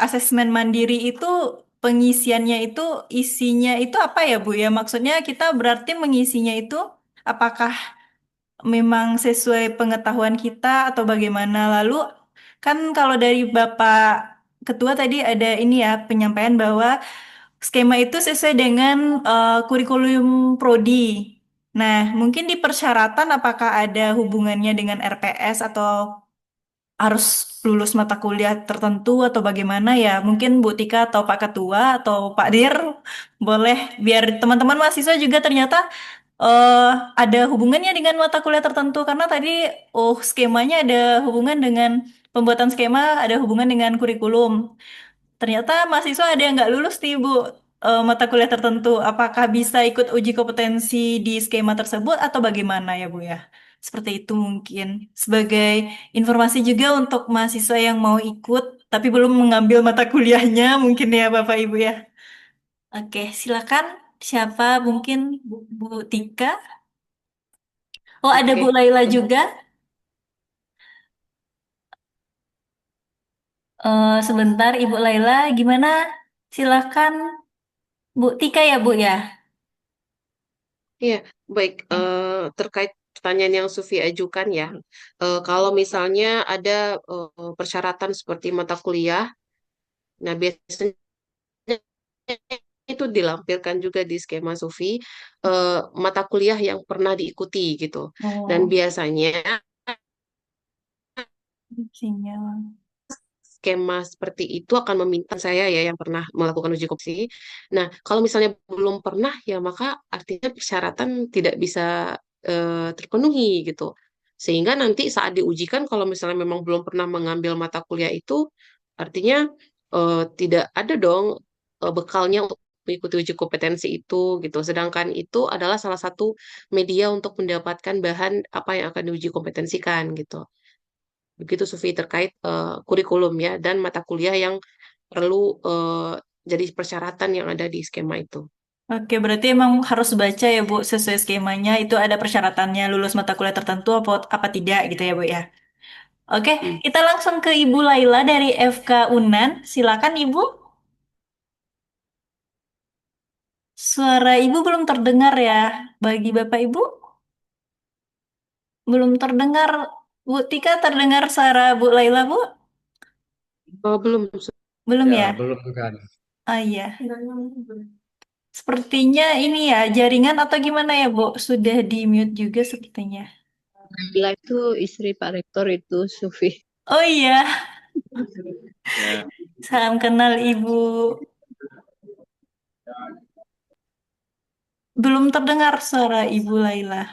asesmen mandiri itu pengisiannya itu isinya itu apa ya Bu ya? Maksudnya kita berarti mengisinya itu apakah memang sesuai pengetahuan kita atau bagaimana? Lalu kan kalau dari Bapak Ketua tadi ada ini ya penyampaian bahwa skema itu sesuai dengan kurikulum prodi. Nah, mungkin di persyaratan apakah ada hubungannya dengan RPS atau harus lulus mata kuliah tertentu atau bagaimana ya? Mungkin Bu Tika atau Pak Ketua atau Pak Dir boleh biar teman-teman mahasiswa juga ternyata eh ada hubungannya dengan mata kuliah tertentu karena tadi skemanya ada hubungan dengan pembuatan skema ada hubungan dengan kurikulum. Ternyata mahasiswa ada yang nggak lulus nih Bu mata kuliah tertentu. Apakah bisa ikut uji kompetensi di skema tersebut atau bagaimana ya Bu ya? Seperti itu mungkin sebagai informasi juga untuk mahasiswa yang mau ikut tapi belum mengambil mata kuliahnya mungkin ya Bapak Ibu ya. Oke, silakan. Siapa mungkin Bu Tika? Oh, ada Bu
Oke.
Laila juga. Sebentar, Ibu Laila, gimana? Silakan, Bu Tika ya, Bu ya.
Iya, baik. Terkait pertanyaan yang Sufi ajukan ya, kalau misalnya ada persyaratan seperti mata kuliah, nah biasanya itu dilampirkan juga di skema Sufi, mata kuliah yang pernah diikuti gitu. Dan
Oh,
biasanya
sinyal.
skema seperti itu akan meminta saya ya yang pernah melakukan uji kompetensi. Nah, kalau misalnya belum pernah ya maka artinya persyaratan tidak bisa terpenuhi gitu. Sehingga nanti saat diujikan kalau misalnya memang belum pernah mengambil mata kuliah itu artinya tidak ada dong bekalnya untuk mengikuti uji kompetensi itu gitu. Sedangkan itu adalah salah satu media untuk mendapatkan bahan apa yang akan diuji kompetensikan gitu. Begitu Sufi terkait kurikulum ya dan mata kuliah yang perlu jadi persyaratan yang ada di skema itu.
Oke, berarti emang harus baca ya, Bu, sesuai skemanya. Itu ada persyaratannya, lulus mata kuliah tertentu apa tidak gitu ya, Bu ya. Oke,
Hmm.
kita langsung ke Ibu Laila dari FK Unan. Silakan, Ibu. Suara Ibu belum terdengar ya. Bagi Bapak Ibu, belum terdengar. Bu Tika terdengar suara Bu Laila, Bu?
Oh, belum.
Belum
Ya,
ya?
belum kan.
Ah iya. Sepertinya ini ya jaringan atau gimana ya, Bu? Sudah di mute juga sepertinya.
Bila itu istri Pak Rektor itu Sufi.
Oh iya,
Ya,
salam kenal Ibu. Belum terdengar suara Ibu Laila.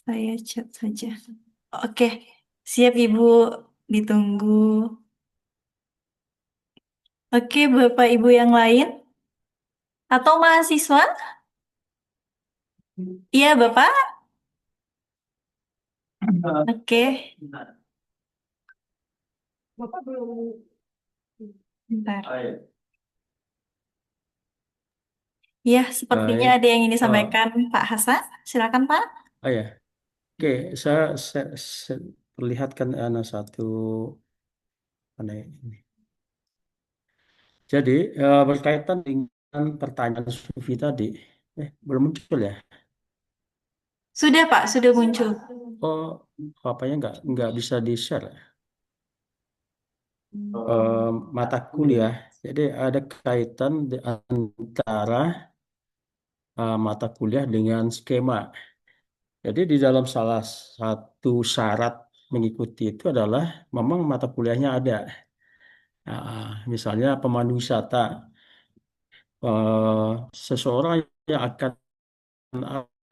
Saya chat saja. Oke, siap Ibu, ditunggu. Oke, Bapak Ibu yang lain atau mahasiswa? Iya, Bapak. Oke, bentar. Ya, sepertinya
Baik.
ada yang ingin
Oh,
disampaikan Pak Hasan. Silakan, Pak.
oh ya. Oke, saya perlihatkan satu mana ini. Jadi berkaitan dengan pertanyaan Sufi tadi, belum muncul ya?
Sudah, Pak, sudah muncul.
Oh, apanya nggak bisa di share mata kuliah. Jadi ada kaitan antara mata kuliah dengan skema. Jadi di dalam salah satu syarat mengikuti itu adalah memang mata kuliahnya ada. Misalnya pemandu wisata, seseorang yang akan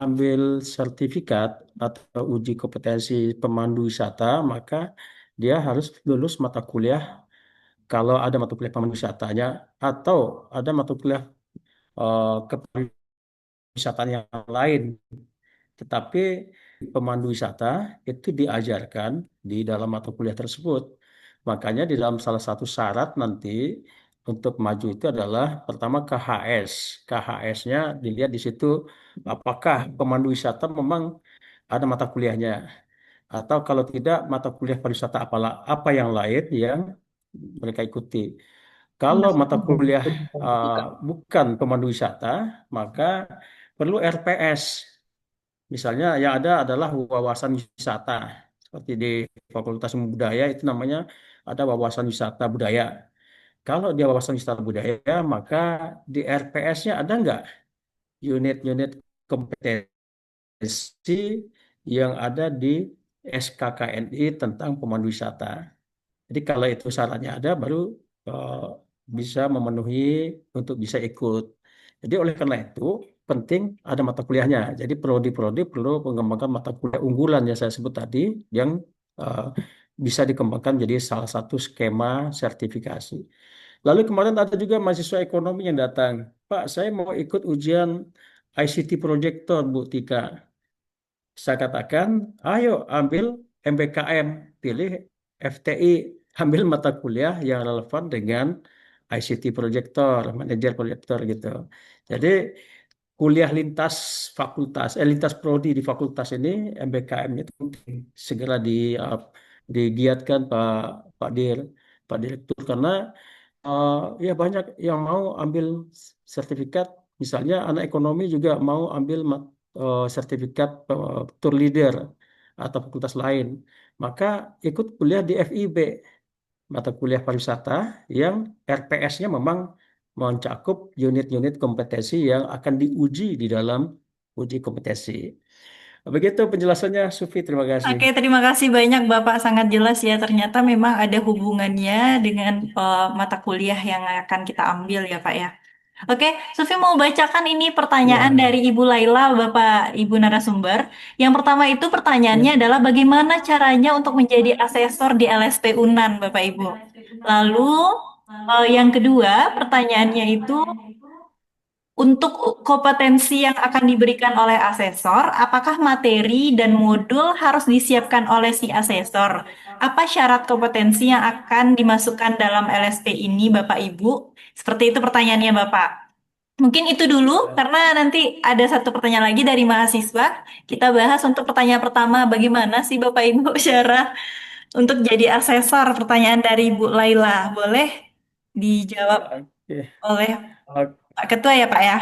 ambil sertifikat atau uji kompetensi pemandu wisata, maka dia harus lulus mata kuliah kalau ada mata kuliah pemandu wisatanya atau ada mata kuliah kepariwisata yang lain. Tetapi pemandu wisata itu diajarkan di dalam mata kuliah tersebut. Makanya di dalam salah satu syarat nanti untuk maju itu adalah pertama KHS. KHS-nya dilihat di situ apakah pemandu wisata memang ada mata kuliahnya atau kalau tidak mata kuliah pariwisata apa yang lain yang mereka ikuti. Kalau mata kuliah uh, bukan pemandu wisata, maka perlu RPS. Misalnya yang ada adalah wawasan wisata. Seperti di Fakultas Ilmu Budaya itu namanya ada wawasan wisata budaya. Kalau dia wawasan wisata budaya, maka di RPS-nya ada nggak unit-unit kompetensi yang ada di SKKNI tentang pemandu wisata. Jadi kalau itu syaratnya ada, baru eh, bisa memenuhi untuk bisa ikut. Jadi oleh karena itu penting ada mata kuliahnya. Jadi prodi-prodi perlu mengembangkan mata kuliah unggulan yang saya sebut tadi yang eh, bisa dikembangkan jadi salah satu skema sertifikasi. Lalu kemarin ada juga mahasiswa ekonomi yang datang. Pak, saya mau ikut ujian ICT Projector, Bu Tika. Saya katakan, ayo ambil MBKM, pilih FTI, ambil mata kuliah yang relevan dengan ICT Projector, manajer proyektor gitu. Jadi kuliah lintas fakultas, lintas prodi di fakultas ini MBKM itu penting segera digiatkan Pak Dir, Pak Direktur karena eh, ya banyak yang mau ambil sertifikat, misalnya anak ekonomi juga mau ambil sertifikat tour leader atau fakultas lain, maka ikut kuliah di FIB, mata kuliah pariwisata yang RPS-nya memang mencakup unit-unit kompetensi yang akan diuji di dalam uji kompetensi. Begitu penjelasannya, Sufi. Terima kasih.
Oke, terima kasih banyak Bapak, sangat jelas ya. Ternyata memang ada hubungannya dengan mata kuliah yang akan kita ambil ya Pak ya. Oke, Sufi mau bacakan ini pertanyaan dari
Ya,
Ibu Laila, Bapak Ibu narasumber. Yang pertama itu pertanyaannya
ya.
adalah bagaimana caranya untuk menjadi asesor di LSP UNAN, Bapak Ibu. Lalu yang kedua pertanyaannya itu untuk kompetensi yang akan diberikan oleh asesor, apakah materi dan modul harus disiapkan oleh si asesor? Apa syarat kompetensi yang akan dimasukkan dalam LSP ini, Bapak Ibu? Seperti itu pertanyaannya, Bapak. Mungkin itu dulu, karena nanti ada satu pertanyaan lagi dari mahasiswa. Kita bahas untuk pertanyaan pertama, bagaimana sih Bapak Ibu cara untuk jadi asesor? Pertanyaan dari Bu Laila, boleh dijawab
Oke.
oleh
Oke.
Pak Ketua ya, Pak ya?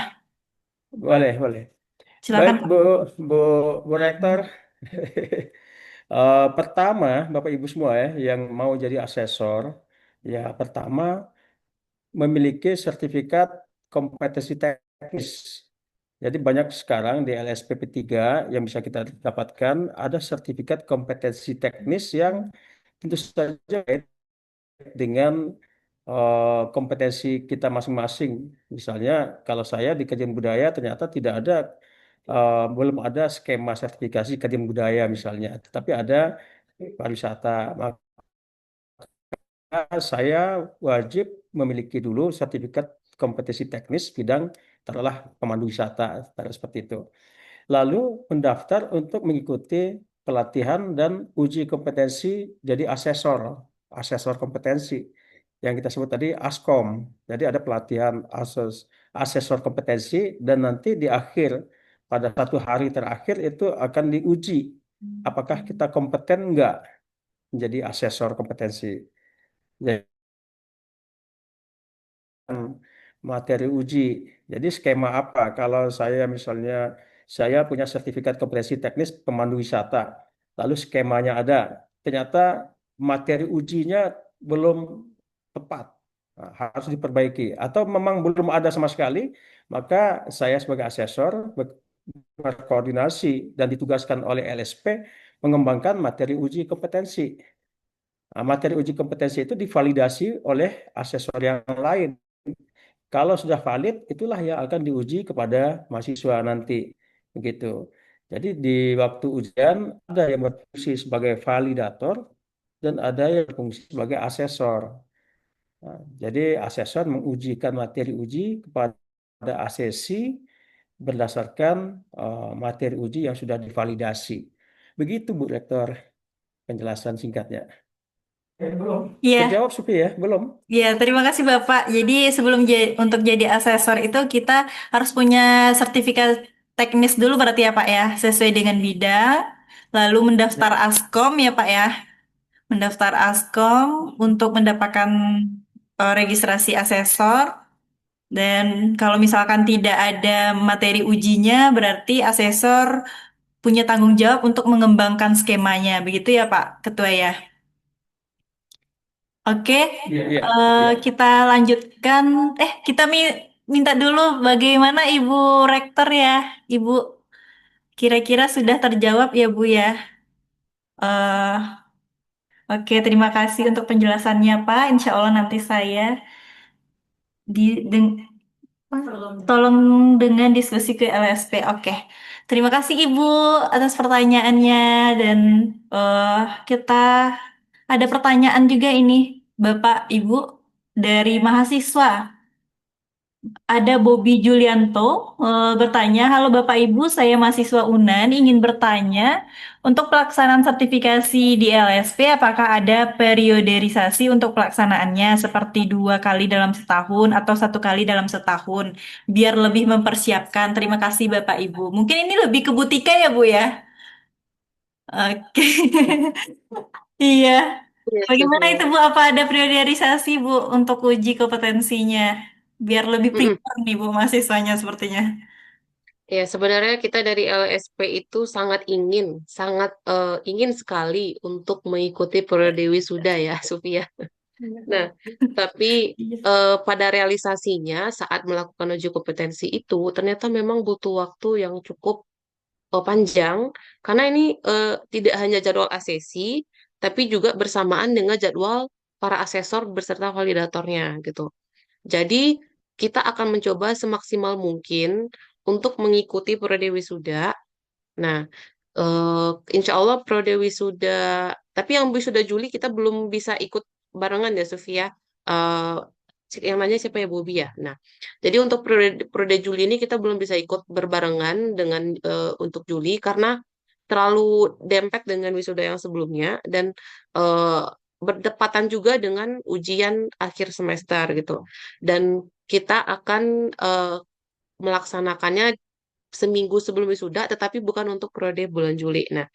Boleh, boleh. Baik,
Silakan, Pak.
Bu, Bu Rektor. Pertama, Bapak Ibu semua ya, yang mau jadi asesor, ya pertama memiliki sertifikat kompetensi teknis. Jadi banyak sekarang di LSPP 3 yang bisa kita dapatkan ada sertifikat kompetensi teknis yang tentu saja dengan kompetensi kita masing-masing. Misalnya kalau saya di kajian budaya ternyata tidak ada belum ada skema sertifikasi kajian budaya misalnya, tetapi ada pariwisata. Saya wajib memiliki dulu sertifikat kompetensi teknis bidang taruhlah pemandu wisata, taruh seperti itu. Lalu mendaftar untuk mengikuti pelatihan dan uji kompetensi jadi asesor, asesor kompetensi yang kita sebut tadi ASKOM. Jadi ada pelatihan asesor kompetensi dan nanti di akhir pada 1 hari terakhir itu akan diuji apakah kita kompeten enggak menjadi asesor kompetensi. Jadi materi uji. Jadi skema apa? Kalau saya misalnya saya punya sertifikat kompetensi teknis pemandu wisata, lalu skemanya ada, ternyata materi ujinya belum tepat, nah, harus diperbaiki, atau memang belum ada sama sekali, maka saya sebagai asesor berkoordinasi dan ditugaskan oleh LSP mengembangkan materi uji kompetensi. Nah, materi uji kompetensi itu divalidasi oleh asesor yang lain. Kalau sudah valid, itulah yang akan diuji kepada mahasiswa nanti. Begitu. Jadi di waktu ujian ada yang berfungsi sebagai validator dan ada yang berfungsi sebagai asesor. Nah, jadi asesor mengujikan materi uji kepada asesi berdasarkan materi uji yang sudah divalidasi. Begitu Bu Rektor penjelasan singkatnya.
Iya,
Terjawab Supi ya? Belum?
iya, terima kasih Bapak. Jadi sebelum untuk jadi asesor itu kita harus punya sertifikat teknis dulu berarti ya Pak ya, sesuai dengan bidang. Lalu mendaftar ASKOM ya Pak ya. Mendaftar ASKOM untuk mendapatkan registrasi asesor. Dan kalau misalkan tidak ada materi ujinya, berarti asesor punya tanggung jawab untuk mengembangkan skemanya. Begitu ya Pak Ketua ya? Oke,
Iya, iya.
kita lanjutkan. Kita minta dulu bagaimana Ibu Rektor ya. Ibu, kira-kira sudah terjawab ya Bu ya? eh oke, terima kasih untuk penjelasannya Pak. Insya Allah nanti saya di, tolong dengan diskusi ke LSP. Oke. Terima kasih Ibu atas pertanyaannya dan eh kita ada pertanyaan juga ini Bapak Ibu dari mahasiswa. Ada Bobby Julianto bertanya, halo Bapak Ibu, saya mahasiswa UNAN ingin bertanya untuk pelaksanaan sertifikasi di LSP, apakah ada perioderisasi untuk pelaksanaannya seperti 2 kali dalam setahun atau 1 kali dalam setahun, biar lebih mempersiapkan. Terima kasih Bapak Ibu. Mungkin ini lebih ke butika ya Bu ya? Oke. Iya.
Iya,
Bagaimana
Sofia.
itu Bu? Apa ada priorisasi Bu untuk uji kompetensinya? Biar lebih
Mm-mm.
prepare nih Bu mahasiswanya sepertinya.
Ya, sebenarnya kita dari LSP itu sangat ingin sekali untuk mengikuti periode wisuda ya, Sofia. Nah, tapi
Iya.
pada realisasinya saat melakukan uji kompetensi itu ternyata memang butuh waktu yang cukup panjang karena ini tidak hanya jadwal asesi, tapi juga bersamaan dengan jadwal para asesor beserta validatornya gitu. Jadi kita akan mencoba semaksimal mungkin untuk mengikuti periode wisuda. Nah, insya Allah periode wisuda, tapi yang wisuda Juli kita belum bisa ikut barengan ya, Sofia. Eh, yang nanya siapa ya, Bobi ya. Nah, jadi untuk periode Juli ini kita belum bisa ikut berbarengan dengan untuk Juli karena terlalu dempet dengan wisuda yang sebelumnya dan eh, berdepatan juga dengan ujian akhir semester gitu. Dan kita akan melaksanakannya seminggu sebelum wisuda, tetapi bukan untuk periode bulan Juli. Nah,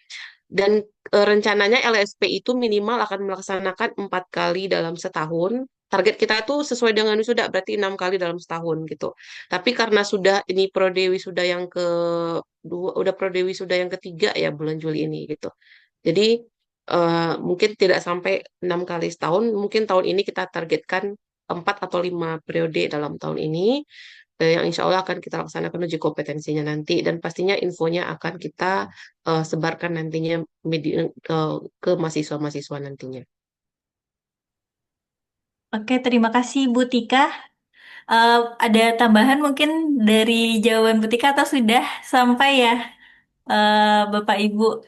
dan rencananya LSP itu minimal akan melaksanakan 4 kali dalam setahun. Target kita tuh sesuai dengan wisuda, berarti 6 kali dalam setahun gitu. Tapi karena sudah ini periode wisuda yang kedua, udah periode wisuda yang ketiga ya bulan Juli ini gitu. Jadi mungkin tidak sampai 6 kali setahun. Mungkin tahun ini kita targetkan 4 atau 5 periode dalam tahun ini yang insya Allah akan kita laksanakan uji kompetensinya nanti dan pastinya infonya akan kita sebarkan nantinya ke mahasiswa-mahasiswa nantinya.
Oke, terima kasih Bu Tika. Eh, ada tambahan mungkin dari jawaban Butika atau sudah sampai ya Bapak Ibu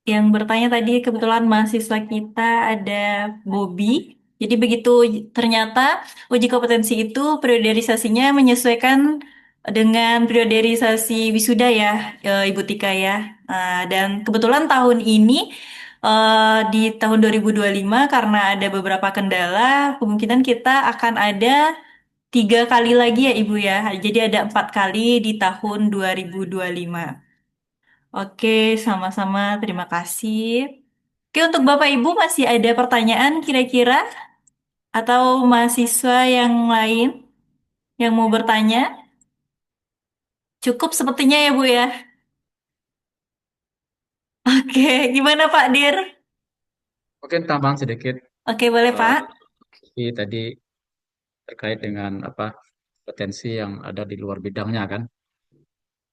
yang bertanya tadi kebetulan mahasiswa kita ada Bobby. Jadi begitu ternyata uji kompetensi itu priorisasinya menyesuaikan dengan priorisasi wisuda ya Ibu Tika ya. Dan kebetulan tahun ini di tahun 2025 karena ada beberapa kendala, kemungkinan kita akan ada 3 kali lagi ya Ibu ya. Jadi ada 4 kali di tahun 2025. Oke, sama-sama. Terima kasih. Oke, untuk Bapak Ibu masih ada pertanyaan kira-kira atau mahasiswa yang lain yang mau bertanya? Cukup sepertinya ya Bu ya. Oke, gimana Pak Dir?
Mungkin tambahan sedikit,
Oke, boleh
eh,
Pak.
tadi terkait dengan apa potensi yang ada di luar bidangnya kan.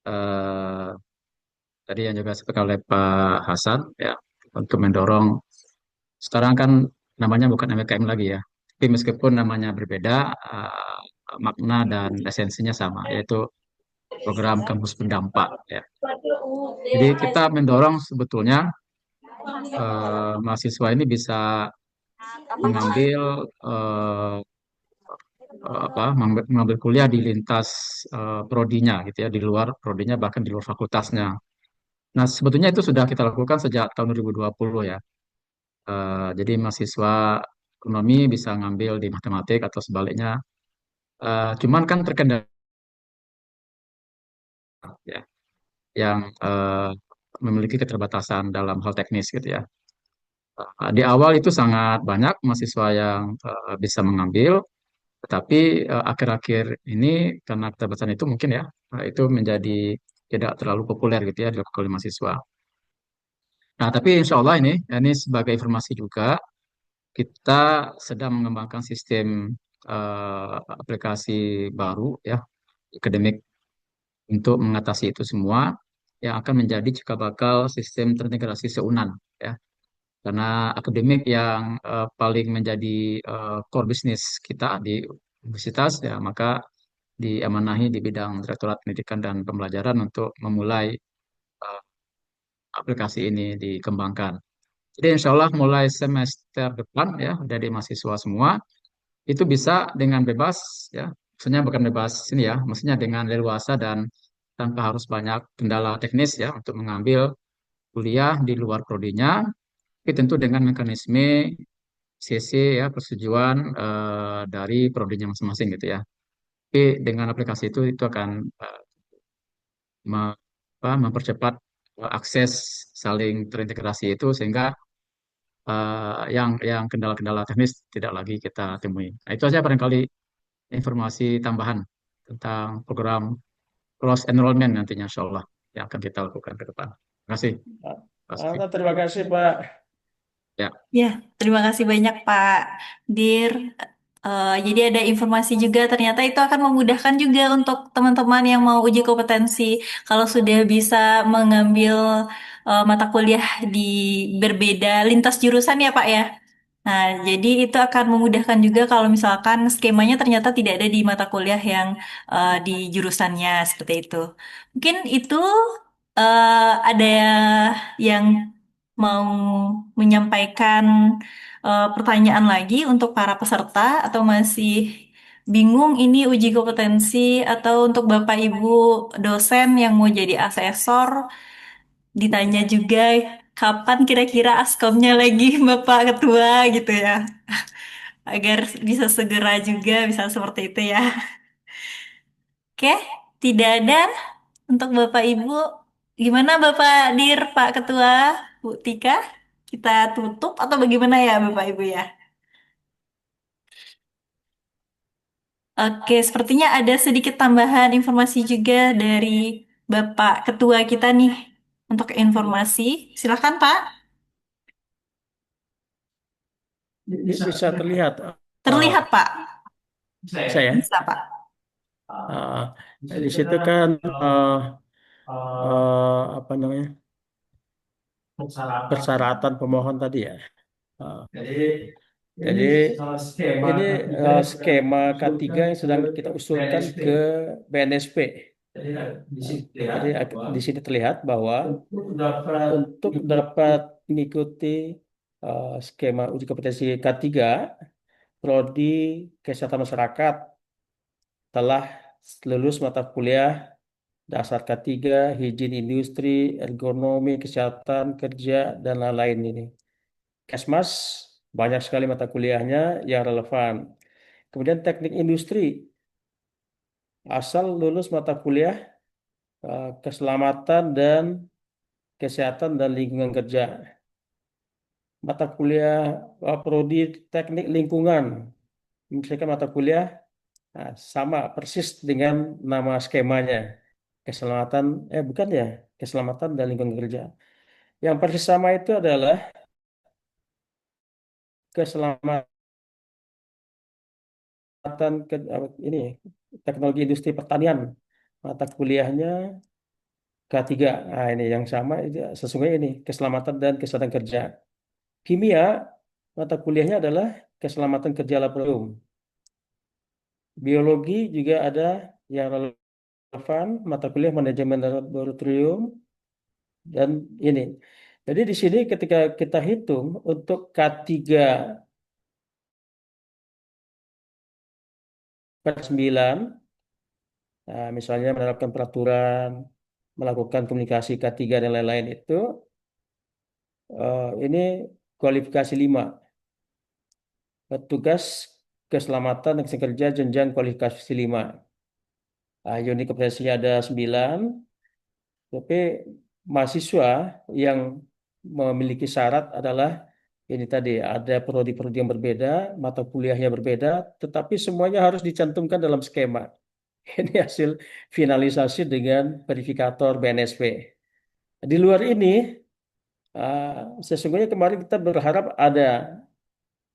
Eh, Tadi yang juga disampaikan oleh Pak Hasan ya untuk mendorong sekarang kan namanya bukan MKM lagi ya. Tapi meskipun namanya berbeda, makna dan esensinya sama, yaitu program kampus berdampak ya. Jadi kita mendorong sebetulnya mahasiswa ini bisa mengambil eh, mengambil kuliah di lintas prodinya gitu ya, di luar prodinya bahkan di luar fakultasnya. Nah, sebetulnya itu sudah kita lakukan sejak tahun 2020 ya. Jadi mahasiswa ekonomi bisa ngambil di matematik atau sebaliknya. Cuman kan terkendala ya, yang memiliki keterbatasan dalam hal teknis gitu ya. Di awal itu sangat banyak mahasiswa yang bisa mengambil, tetapi akhir-akhir ini karena keterbatasan itu mungkin ya, itu menjadi tidak terlalu populer gitu ya dilakukan oleh mahasiswa. Nah, tapi insya Allah ini sebagai informasi juga, kita sedang mengembangkan sistem aplikasi baru ya, akademik untuk mengatasi itu semua yang akan menjadi cikal bakal sistem terintegrasi seunan ya. Karena akademik yang paling menjadi core bisnis kita di universitas ya, maka diamanahi di bidang Direktorat Pendidikan dan Pembelajaran untuk memulai eh, aplikasi ini dikembangkan. Jadi insya Allah mulai semester depan ya dari mahasiswa semua itu bisa dengan bebas ya, maksudnya bukan bebas ini ya, maksudnya dengan leluasa dan tanpa harus banyak kendala teknis ya untuk mengambil kuliah di luar prodinya, tapi tentu dengan mekanisme CC ya persetujuan dari prodinya masing-masing gitu ya. Tapi dengan aplikasi itu akan me- mempercepat akses saling terintegrasi itu sehingga yang kendala-kendala teknis tidak lagi kita temui. Nah, itu aja barangkali informasi tambahan tentang program cross enrollment nantinya insya Allah yang akan kita lakukan ke depan. Terima kasih, Pak Sufi.
Terima kasih Pak.
Ya,
Ya, terima kasih banyak Pak Dir. Jadi ada informasi juga ternyata itu akan memudahkan juga untuk teman-teman yang mau uji kompetensi kalau sudah bisa mengambil mata kuliah di berbeda lintas jurusan ya Pak ya. Nah, jadi itu akan memudahkan juga kalau misalkan skemanya ternyata tidak ada di mata kuliah yang di jurusannya seperti itu. Mungkin itu ada yang mau menyampaikan pertanyaan lagi untuk para peserta atau masih bingung ini uji kompetensi atau untuk Bapak Ibu dosen yang mau jadi asesor ditanya juga kapan kira-kira askomnya lagi Bapak Ketua gitu ya agar bisa segera juga bisa seperti itu ya. Oke, tidak ada untuk Bapak Ibu. Gimana Bapak Dir, Pak Ketua, Bu Tika? Kita tutup atau bagaimana ya Bapak Ibu ya? Oke, sepertinya ada sedikit tambahan informasi juga dari Bapak Ketua kita nih untuk informasi. Silakan Pak.
Bisa terlihat
Terlihat Pak.
bisa ya.
Bisa Pak.
Uh, di situ kan apa namanya persyaratan pemohon tadi ya. Uh, Jadi ini skema K3 yang sedang kita usulkan ke BNSP. Jadi di sini terlihat bahwa untuk dapat mengikuti skema uji kompetensi K3, Prodi Kesehatan Masyarakat telah lulus mata kuliah dasar K3, higien industri, ergonomi, kesehatan kerja, dan lain-lain ini. Kesmas banyak sekali mata kuliahnya yang relevan. Kemudian teknik industri, asal lulus mata kuliah keselamatan dan kesehatan dan lingkungan kerja. Mata kuliah prodi teknik lingkungan, misalkan mata kuliah sama persis dengan nama skemanya. Keselamatan, bukan ya, keselamatan dan lingkungan kerja. Yang persis sama itu adalah keselamatan ini teknologi industri pertanian. Mata kuliahnya K3. Nah, ini yang sama sesungguhnya ini keselamatan dan kesehatan kerja. Kimia, mata kuliahnya adalah keselamatan kerja laboratorium. Biologi juga ada yang relevan, mata kuliah manajemen laboratorium dan ini. Jadi di sini ketika kita hitung untuk K3 per 9, misalnya menerapkan peraturan, melakukan komunikasi K3 dan lain-lain itu, ini kualifikasi 5. Petugas keselamatan dan kesehatan kerja jenjang kualifikasi 5. Unit kompetensinya ada 9, tapi mahasiswa yang memiliki syarat adalah ini tadi, ada prodi-prodi yang berbeda, mata kuliahnya berbeda, tetapi semuanya harus dicantumkan dalam skema. Ini hasil finalisasi dengan verifikator BNSP. Di luar ini, sesungguhnya kemarin kita berharap ada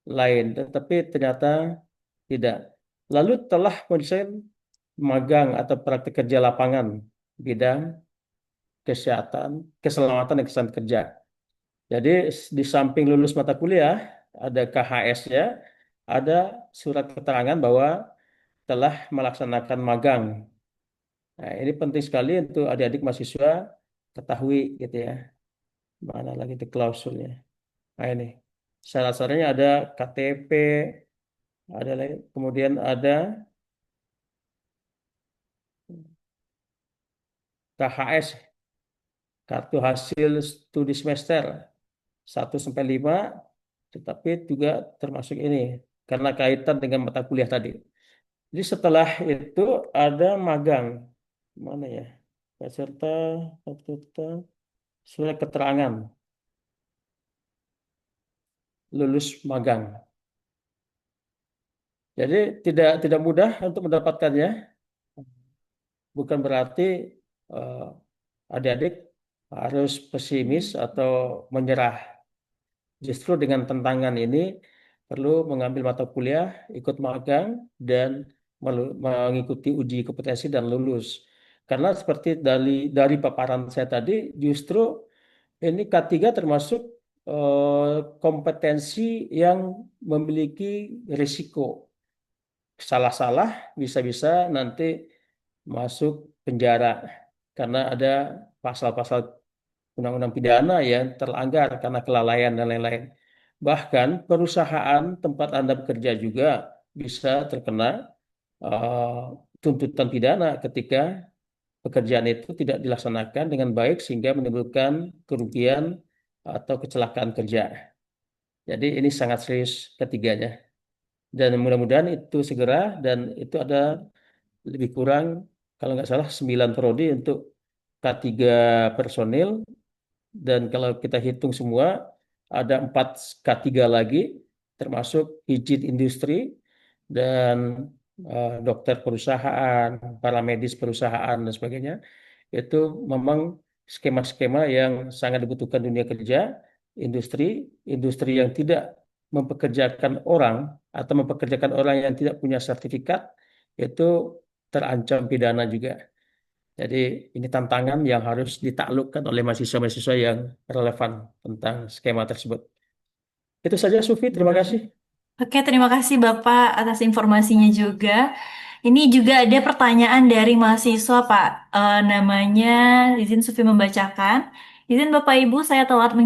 lain, tetapi ternyata tidak. Lalu telah mendesain magang atau praktik kerja lapangan bidang kesehatan, keselamatan dan kesehatan kerja. Jadi di samping lulus mata kuliah, ada KHS-nya, ada surat keterangan bahwa telah melaksanakan magang. Nah, ini penting sekali untuk adik-adik mahasiswa ketahui gitu ya. Mana lagi itu klausulnya. Nah, ini syarat-syaratnya ada KTP, ada lagi, kemudian ada KHS, kartu hasil studi semester 1 sampai 5, tetapi juga termasuk ini karena kaitan dengan mata kuliah tadi. Jadi setelah itu ada magang. Mana ya? Peserta surat keterangan lulus magang. Jadi tidak mudah untuk mendapatkannya. Bukan berarti adik-adik harus pesimis atau menyerah. Justru dengan tantangan ini perlu mengambil mata kuliah, ikut magang, dan mengikuti uji kompetensi dan lulus. Karena seperti dari paparan saya tadi, justru ini K3 termasuk kompetensi yang memiliki risiko. Salah-salah bisa-bisa nanti masuk penjara karena ada pasal-pasal undang-undang pidana yang terlanggar karena kelalaian dan lain-lain. Bahkan perusahaan tempat Anda bekerja juga bisa terkena tuntutan pidana ketika pekerjaan itu tidak dilaksanakan dengan baik sehingga menimbulkan kerugian atau kecelakaan kerja. Jadi ini sangat serius ketiganya. Dan mudah-mudahan itu segera dan itu ada lebih kurang kalau nggak salah 9 prodi untuk K3 personil. Dan kalau kita hitung semua, ada 4 K3 lagi, termasuk higien industri dan dokter perusahaan, para medis perusahaan, dan sebagainya. Itu memang skema-skema yang sangat dibutuhkan dunia kerja, industri yang tidak mempekerjakan orang atau mempekerjakan orang yang tidak punya sertifikat, itu terancam pidana juga. Jadi ini tantangan yang harus ditaklukkan oleh mahasiswa-mahasiswa yang relevan tentang skema tersebut. Itu saja, Sufi. Terima kasih.
Oke, terima kasih Bapak atas informasinya juga. Ini juga ada pertanyaan dari mahasiswa, Pak. Namanya izin Sufi membacakan. Izin Bapak Ibu, saya telat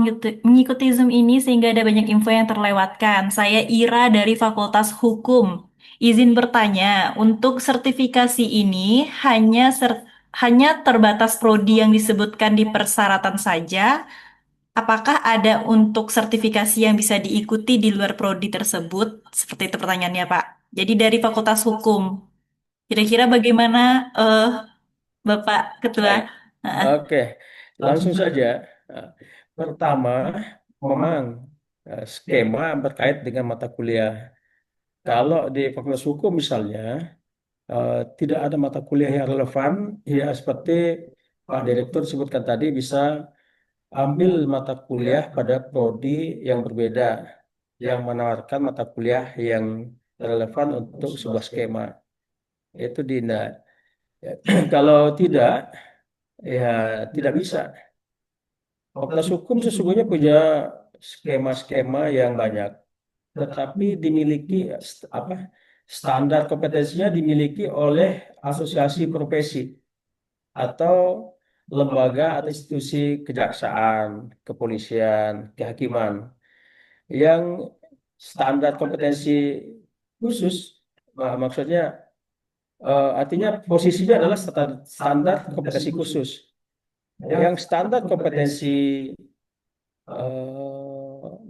mengikuti Zoom ini sehingga ada banyak info yang terlewatkan. Saya Ira dari Fakultas Hukum. Izin bertanya, untuk sertifikasi ini hanya terbatas prodi yang disebutkan di persyaratan saja. Apakah ada untuk sertifikasi yang bisa diikuti di luar prodi tersebut? Seperti itu pertanyaannya, Pak. Jadi dari Fakultas Hukum. Kira-kira bagaimana, eh, Bapak Ketua?
Baik,
Ah,
oke, langsung saja. Eh, Pertama, memang skema berkait dengan mata kuliah. Kalau di Fakultas Hukum misalnya, tidak ada mata kuliah yang relevan, ya seperti Pak Direktur sebutkan tadi, bisa ambil mata kuliah pada prodi yang berbeda, yang menawarkan mata kuliah yang relevan untuk sebuah skema. Itu Dina. Ya, kalau tidak, ya tidak bisa. Fakultas Hukum sesungguhnya punya skema-skema yang banyak, tetapi dimiliki apa standar kompetensinya dimiliki oleh asosiasi profesi atau lembaga atau institusi kejaksaan, kepolisian, kehakiman yang standar kompetensi khusus, maksudnya artinya posisinya adalah standar kompetensi khusus. Yang standar kompetensi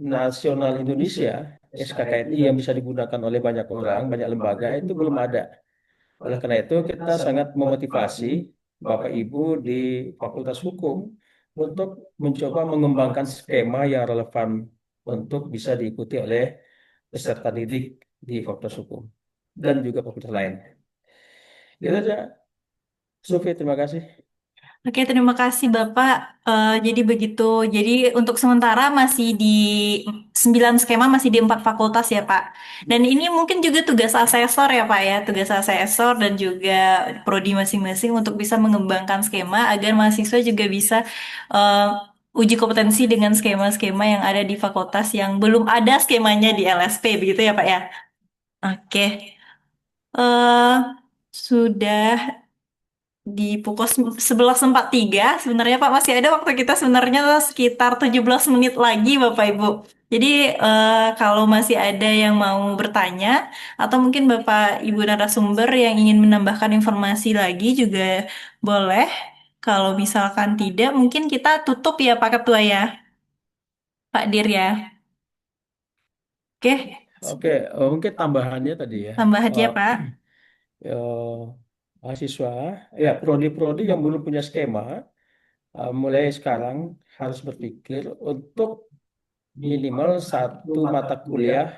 nasional Indonesia SKKNI yang bisa digunakan oleh banyak orang, banyak lembaga itu belum ada. Oleh karena itu kita sangat memotivasi Bapak Ibu di Fakultas Hukum untuk mencoba mengembangkan skema yang relevan untuk bisa diikuti oleh peserta didik di Fakultas Hukum dan juga fakultas lain. Itu saja, Sofi, terima kasih.
Oke, terima kasih Bapak. Jadi begitu. Jadi untuk sementara masih di 9 skema masih di 4 fakultas ya Pak. Dan ini mungkin juga tugas asesor ya Pak ya. Tugas asesor dan juga prodi masing-masing untuk bisa mengembangkan skema agar mahasiswa juga bisa uji kompetensi dengan skema-skema yang ada di fakultas yang belum ada skemanya di LSP begitu ya Pak ya. Oke. eh Sudah di pukul 11.43 sebenarnya Pak masih ada waktu kita sebenarnya sekitar 17 menit lagi Bapak Ibu. Jadi kalau masih ada yang mau bertanya atau mungkin Bapak Ibu narasumber yang ingin menambahkan informasi lagi juga boleh. Kalau misalkan tidak mungkin kita tutup ya Pak Ketua ya, Pak Dir ya. Oke,
Oke, mungkin tambahannya tadi ya.
tambah aja
Eh,
Pak.
Mahasiswa, ya prodi-prodi yang belum punya skema, mulai sekarang harus berpikir untuk minimal satu mata kuliah,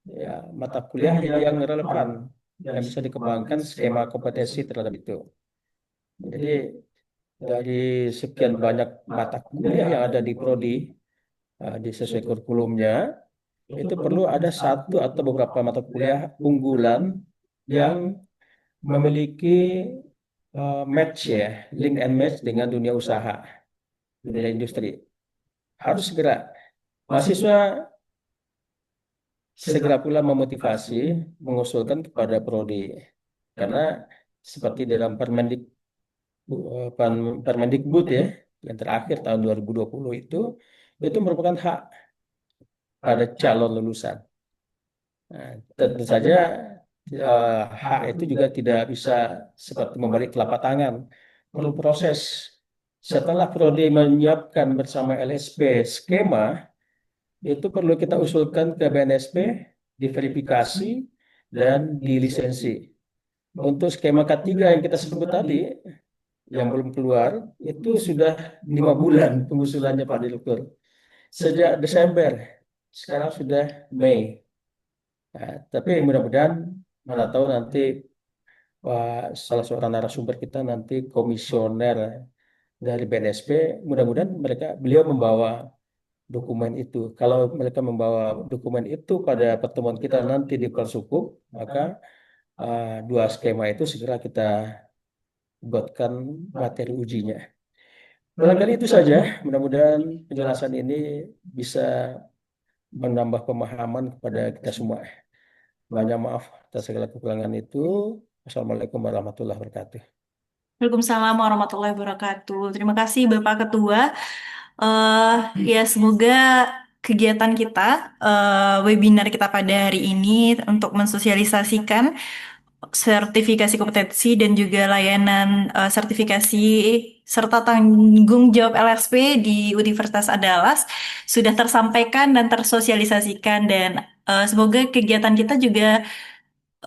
ya mata kuliah yang relevan, yang bisa dikembangkan skema kompetensi terhadap itu. Jadi dari sekian banyak mata kuliah yang ada di prodi, di sesuai kurikulumnya, itu perlu ada satu atau beberapa mata kuliah unggulan yang memiliki match ya, link and match dengan dunia usaha, dunia industri. Harus segera. Mahasiswa segera pula memotivasi, mengusulkan kepada prodi. Karena seperti dalam Permendikbud ya, yang terakhir tahun 2020 itu merupakan hak pada calon lulusan. Nah, tentu saja hak itu juga tidak bisa seperti membalik telapak tangan. Perlu proses. Setelah prodi menyiapkan bersama LSP skema, itu perlu kita usulkan ke BNSP, diverifikasi, dan dilisensi. Untuk skema K3 yang kita sebut tadi, yang belum keluar, itu sudah 5 bulan pengusulannya Pak Direktur. Sejak Desember, sekarang sudah Mei. Nah, tapi mudah-mudahan, mana tahu nanti salah seorang narasumber kita nanti komisioner dari BNSP, mudah-mudahan beliau membawa dokumen itu. Kalau mereka membawa dokumen itu pada pertemuan kita nanti di kelas hukum, maka dua skema itu segera kita buatkan materi ujinya. Barangkali itu saja. Mudah-mudahan penjelasan ini bisa menambah pemahaman kepada kita semua. Banyak maaf atas segala kekurangan itu. Wassalamualaikum warahmatullahi wabarakatuh.
Waalaikumsalam warahmatullahi wabarakatuh. Terima kasih Bapak Ketua. eh ya semoga kegiatan kita, webinar kita pada hari ini untuk mensosialisasikan sertifikasi kompetensi dan juga layanan sertifikasi serta tanggung jawab LSP di Universitas Andalas sudah tersampaikan dan tersosialisasikan dan semoga kegiatan kita juga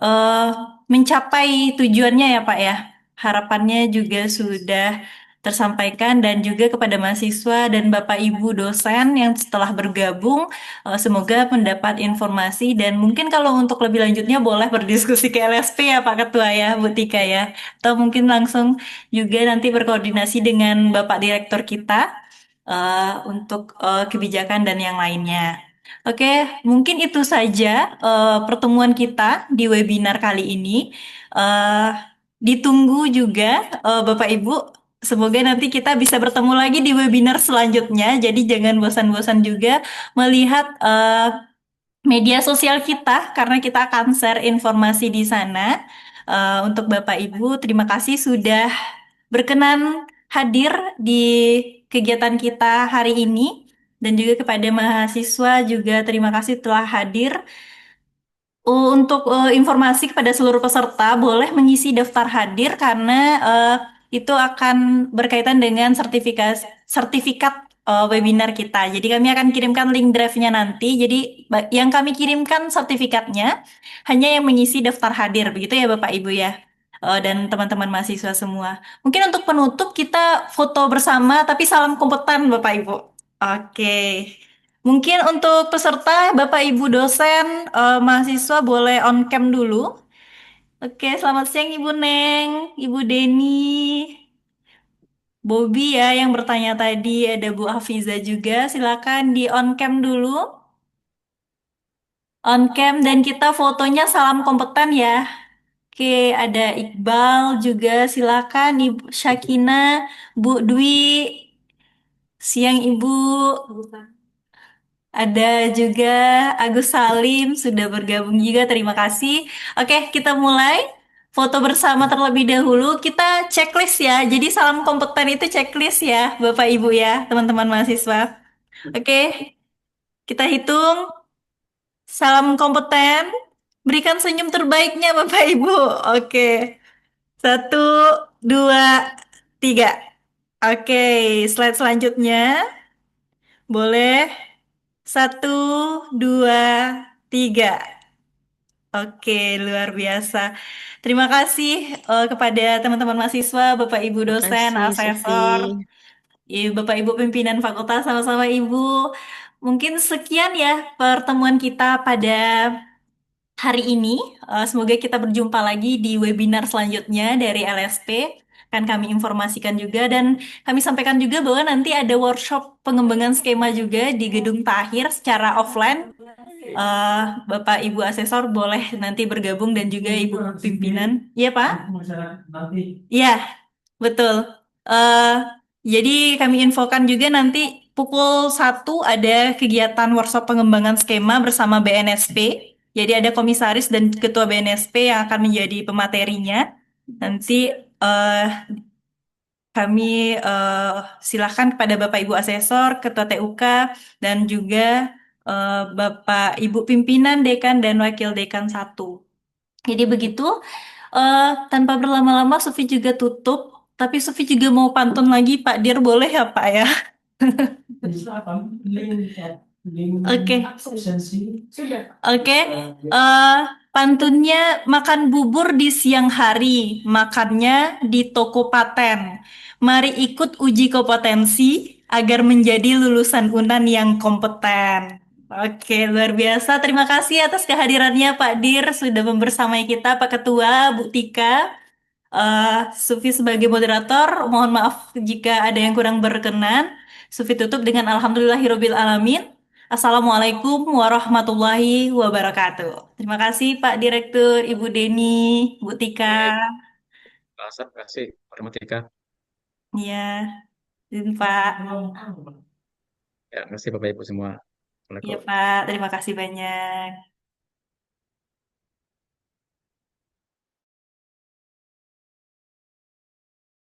eh, mencapai tujuannya ya Pak ya. Harapannya juga sudah tersampaikan dan juga kepada mahasiswa dan Bapak Ibu dosen yang setelah bergabung, semoga mendapat informasi dan mungkin kalau untuk lebih lanjutnya boleh berdiskusi ke LSP ya Pak Ketua ya, Bu Tika ya. Atau mungkin langsung juga nanti berkoordinasi dengan Bapak Direktur kita untuk kebijakan dan yang lainnya. Oke, mungkin itu saja pertemuan kita di webinar kali ini. Eh, Ditunggu juga Bapak Ibu, semoga nanti kita bisa bertemu lagi di webinar selanjutnya. Jadi jangan bosan-bosan juga melihat media sosial kita karena kita akan share informasi di sana. Untuk Bapak Ibu, terima kasih sudah berkenan hadir di kegiatan kita hari ini. Dan juga kepada mahasiswa juga terima kasih telah hadir. Untuk informasi kepada seluruh peserta, boleh mengisi daftar hadir karena itu akan berkaitan dengan sertifikat webinar kita. Jadi kami akan kirimkan link drive-nya nanti. Jadi yang kami kirimkan sertifikatnya hanya yang mengisi daftar hadir, begitu ya Bapak Ibu ya. Dan teman-teman mahasiswa semua. Mungkin untuk penutup kita foto bersama, tapi salam kompeten Bapak Ibu. Oke. Mungkin untuk peserta, Bapak Ibu dosen, mahasiswa boleh on cam dulu. Oke, selamat siang Ibu Neng, Ibu Deni, Bobby ya yang bertanya tadi, ada Bu Hafiza juga. Silakan di on cam dulu. On cam dan kita fotonya salam kompeten ya. Oke, ada Iqbal juga, silakan Ibu Syakina, Bu Dwi, siang Ibu. Ada juga Agus Salim sudah bergabung juga, terima kasih. Oke, kita mulai. Foto bersama terlebih dahulu. Kita checklist ya. Jadi salam kompeten itu checklist ya, Bapak Ibu ya, teman-teman mahasiswa. Oke, kita hitung. Salam kompeten. Berikan senyum terbaiknya, Bapak Ibu. Oke, satu, dua, tiga. Oke, slide selanjutnya. Boleh. Satu, dua, tiga. Oke, luar biasa. Terima kasih kepada teman-teman mahasiswa, Bapak Ibu
Terima
dosen,
kasih,
asesor,
Sufi.
Bapak Ibu pimpinan fakultas, sama-sama Ibu. Mungkin sekian ya pertemuan kita pada hari ini. Semoga kita berjumpa lagi di webinar selanjutnya dari LSP. Akan kami informasikan juga dan kami sampaikan juga bahwa nanti ada workshop pengembangan skema juga di Gedung Tahir secara offline. Eh, Bapak Ibu asesor boleh nanti bergabung dan juga Ibu pimpinan. Iya, Pak? Iya, betul. Eh, jadi kami infokan juga nanti pukul 1 ada kegiatan workshop pengembangan skema bersama BNSP. Jadi ada komisaris dan ketua BNSP yang akan menjadi pematerinya. Nanti eh, kami eh, silahkan kepada Bapak Ibu asesor, ketua TUK, dan juga Bapak Ibu pimpinan dekan dan wakil dekan 1. Jadi begitu, tanpa berlama-lama Sufi juga tutup, tapi Sufi juga mau pantun lagi Pak Dir, boleh ya Pak ya? Oke. Oke, pantunnya makan bubur di siang hari, makannya di toko paten. Mari ikut uji kompetensi agar menjadi lulusan UNAN yang kompeten. Oke, luar biasa. Terima kasih atas kehadirannya Pak Dir sudah membersamai kita, Pak Ketua, Bu Tika. Sufi sebagai moderator, mohon maaf jika ada yang kurang berkenan. Sufi tutup dengan Alhamdulillahirobbil alamin. Assalamualaikum warahmatullahi wabarakatuh. Terima kasih Pak Direktur, Ibu Deni, Bu Tika.
Baik, terima kasih, Permatika.
Ya, izin Pak.
Ya, terima kasih Bapak Ibu semua.
Iya Pak, terima kasih banyak.